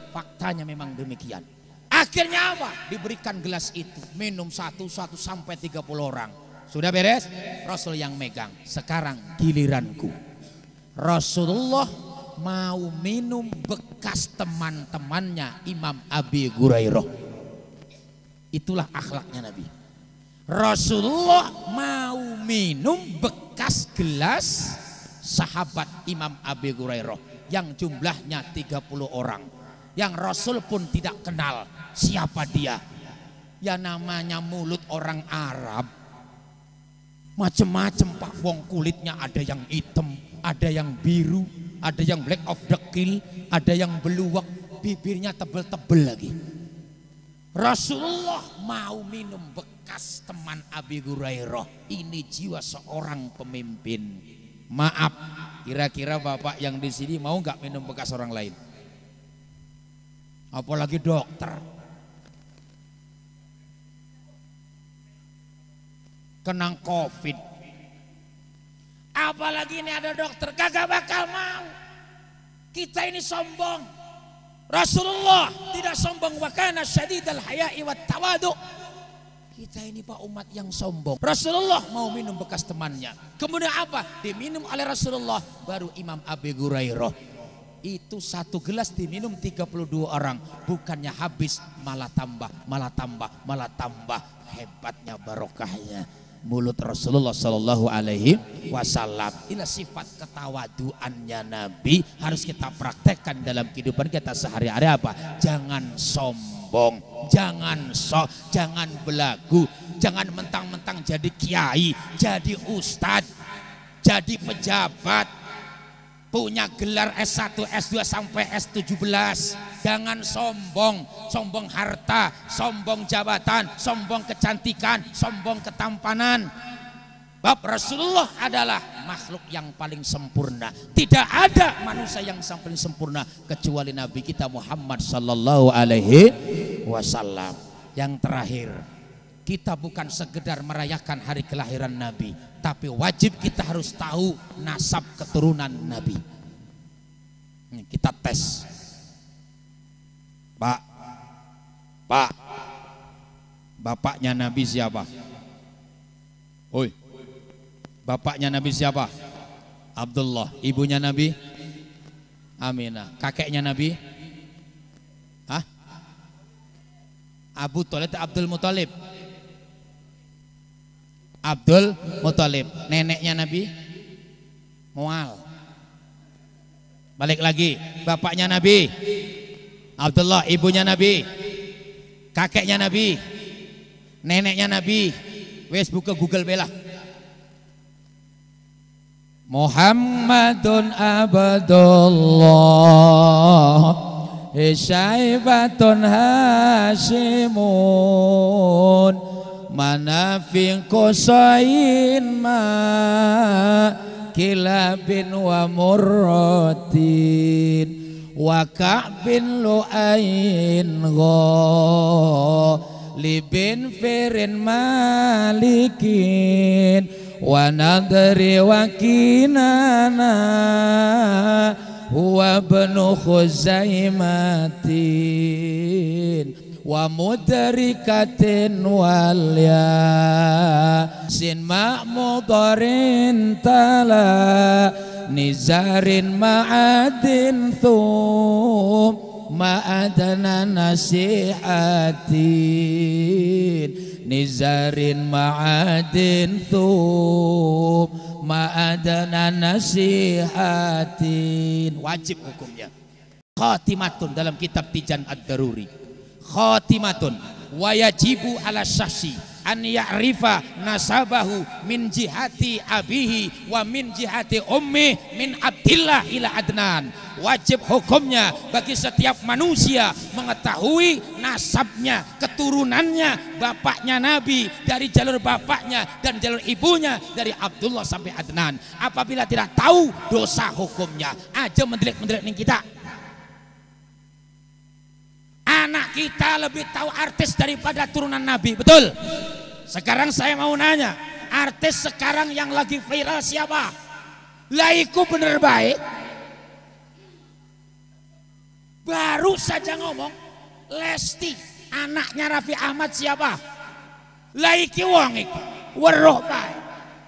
Faktanya memang demikian. Akhirnya apa? Diberikan gelas itu, minum satu sampai 30 orang. Sudah beres? Rasul yang megang. Sekarang giliranku. Rasulullah mau minum bekas teman-temannya Imam Abi Hurairah. Itulah akhlaknya Nabi. Rasulullah mau minum bekas gelas sahabat Imam Abi Hurairah yang jumlahnya 30 orang. Yang Rasul pun tidak kenal siapa dia. Ya namanya mulut orang Arab. Macem-macem Pak, wong kulitnya ada yang hitam, ada yang biru, ada yang black of the kill, ada yang beluwak, bibirnya tebel-tebel lagi. Rasulullah mau minum bekas teman Abi Hurairah. Ini jiwa seorang pemimpin. Maaf, kira-kira Bapak yang di sini mau nggak minum bekas orang lain? Apalagi dokter. Kena COVID. Apalagi ini ada dokter, kagak bakal mau. Kita ini sombong. Rasulullah tidak sombong, wa kana syadidal haya'i wat tawadu. Kita ini Pak umat yang sombong. Rasulullah mau minum bekas temannya. Kemudian apa? Diminum oleh Rasulullah. Baru Imam Abi Hurairah. Itu satu gelas diminum 32 orang. Bukannya habis, malah tambah. Hebatnya barokahnya mulut Rasulullah Shallallahu Alaihi Wasallam. Inilah sifat ketawaduannya Nabi, harus kita praktekkan dalam kehidupan kita sehari-hari. Apa? Jangan sombong, jangan belagu, jangan mentang-mentang jadi kiai, jadi ustadz, jadi pejabat, punya gelar S1, S2 sampai S17. Jangan sombong, sombong harta, sombong jabatan, sombong kecantikan, sombong ketampanan. Bab Rasulullah adalah makhluk yang paling sempurna. Tidak ada manusia yang paling sempurna kecuali Nabi kita Muhammad sallallahu alaihi wasallam. Yang terakhir, kita bukan sekedar merayakan hari kelahiran Nabi, tapi wajib kita harus tahu nasab keturunan Nabi. Kita tes. Pak, bapaknya Nabi siapa? Oi, bapaknya Nabi siapa? Abdullah. Ibunya Nabi? Aminah. Kakeknya Nabi? Hah? Abu Thalib, Abdul Muthalib. Abdul Muthalib. Neneknya Nabi? Mual. Balik lagi, bapaknya Nabi Abdullah, ibunya Nabi, kakeknya Nabi, neneknya Nabi. Wes buka Google bela. Muhammadun Abdullah Syaibatun Hashimun Manafin Qusain ma Kilabin wa murratin wa ka'bin lu'ain ghalibin firin malikin wa nadri wa kinana huwa bnu khuzaimatin wa mudrikatin wal yasin ma'mudarin tala nizarin ma'adin thum ma'adana nasihatin nizarin ma'adin thum ma'adana nasihatin. Wajib hukumnya. Khatimatun dalam kitab Tijan Ad-Daruri. Khatimatun wa yajibu ala syahsi an ya'rifa nasabahu min jihati abihi wa min jihati ummi min Abdillah ila Adnan. Wajib hukumnya bagi setiap manusia mengetahui nasabnya, keturunannya, bapaknya Nabi dari jalur bapaknya dan jalur ibunya dari Abdullah sampai Adnan. Apabila tidak tahu, dosa hukumnya. Aja mendelik-mendelik nih kita. Anak kita lebih tahu artis daripada turunan Nabi, betul? Sekarang saya mau nanya, artis sekarang yang lagi viral siapa? Laiku bener baik. Baru saja ngomong Lesti, anaknya Raffi Ahmad siapa? Laiki wong iki, weruh baik.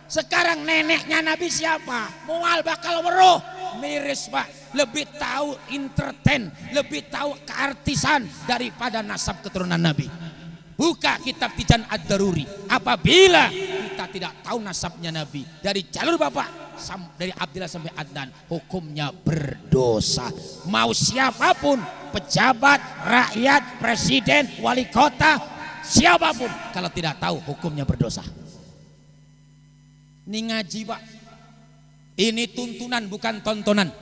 Sekarang neneknya Nabi siapa? Mual bakal weruh, miris Pak. Lebih tahu entertain, lebih tahu keartisan daripada nasab keturunan Nabi. Buka kitab Tijan Ad-Daruri. Apabila kita tidak tahu nasabnya Nabi dari jalur bapak dari Abdillah sampai Adnan, hukumnya berdosa. Mau siapapun, pejabat, rakyat, presiden, wali kota, siapapun, kalau tidak tahu hukumnya berdosa. Ini ngaji Pak, ini tuntunan bukan tontonan.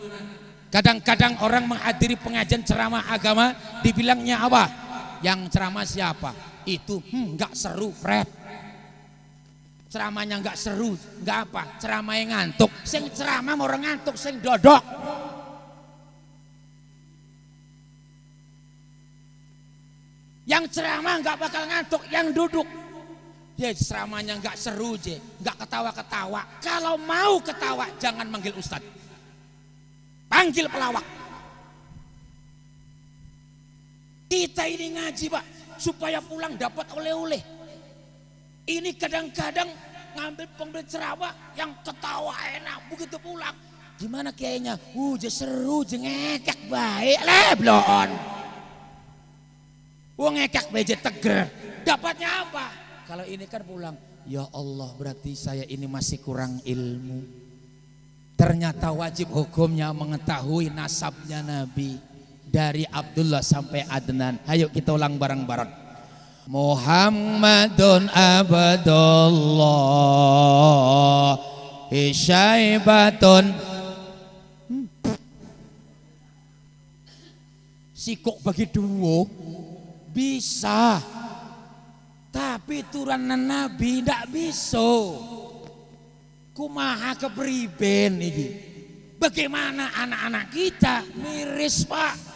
Kadang-kadang orang menghadiri pengajian ceramah agama dibilangnya apa? Yang ceramah siapa? Itu nggak seru, Fred. Ceramahnya nggak seru, nggak apa? Ceramahnya ngantuk. Sing ceramah mau ngantuk, sing dodok. Yang ceramah nggak bakal ngantuk, yang duduk. Dia ceramahnya nggak seru, nggak ketawa-ketawa. Kalau mau ketawa, jangan manggil ustadz. Panggil pelawak. Kita ini ngaji Pak, supaya pulang dapat oleh-oleh. Ini kadang-kadang ngambil pembeli ceramah yang ketawa enak, begitu pulang. Gimana kayaknya? Seru, ngekek baik, leblon. Ngekek beje teger. Dapatnya apa? Kalau ini kan pulang, ya Allah berarti saya ini masih kurang ilmu. Ternyata wajib hukumnya mengetahui nasabnya Nabi dari Abdullah sampai Adnan. Ayo kita ulang bareng-bareng. Muhammadun Abdullah Syaibatun. Sikok bagi dua bisa, tapi turunan Nabi tidak bisa. Kumaha kepriben iki. Bagaimana anak-anak kita miris Pak.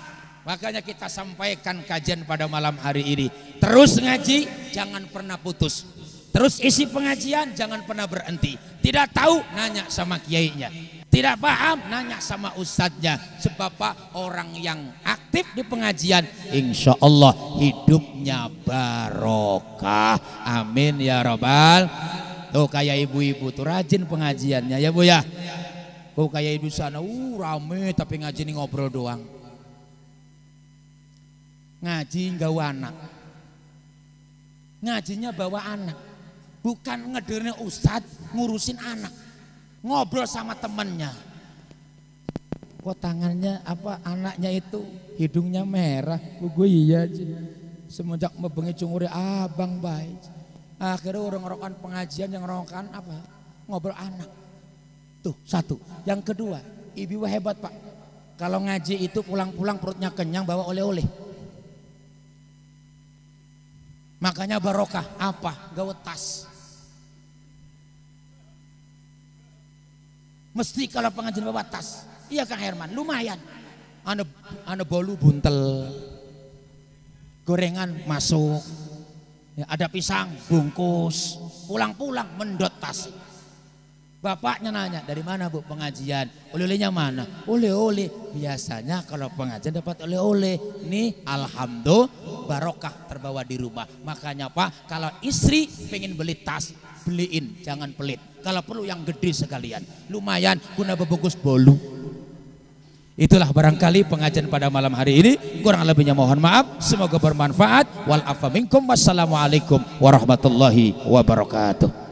Makanya kita sampaikan kajian pada malam hari ini. Terus ngaji, jangan pernah putus. Terus isi pengajian, jangan pernah berhenti. Tidak tahu, nanya sama kiainya. Tidak paham, nanya sama ustadznya. Sebab Pak, orang yang aktif di pengajian, insya Allah hidupnya barokah. Amin ya Rabbal. Tuh kayak ibu-ibu tuh rajin pengajiannya ya Bu ya. Kok kayak ibu sana rame tapi ngaji nih ngobrol doang. Ngaji gawa anak. Ngajinya bawa anak. Bukan ngedernya ustadz ngurusin anak. Ngobrol sama temennya. Kok tangannya apa anaknya itu hidungnya merah. Gue iya aja. Semenjak mebengi cunguri abang baik. Akhirnya orang ngerokan pengajian yang ngerokan apa? Ngobrol anak. Tuh satu. Yang kedua, ibu hebat Pak. Kalau ngaji itu pulang-pulang perutnya kenyang bawa oleh-oleh. Makanya barokah apa? Gawe tas. Mesti kalau pengajian bawa tas. Iya Kang Herman, lumayan. Ane bolu buntel. Gorengan masuk. Ya, ada pisang bungkus, pulang-pulang mendot tas. Bapaknya nanya, dari mana Bu pengajian? Oleh-olehnya mana? Oleh-oleh. Biasanya kalau pengajian dapat oleh-oleh. Nih alhamdulillah barokah terbawa di rumah. Makanya Pak, kalau istri pengen beli tas, beliin, jangan pelit. Kalau perlu yang gede sekalian. Lumayan guna bebungkus bolu. Itulah barangkali pengajian pada malam hari ini. Kurang lebihnya mohon maaf. Semoga bermanfaat. Wal afa minkum. Wassalamualaikum warahmatullahi wabarakatuh.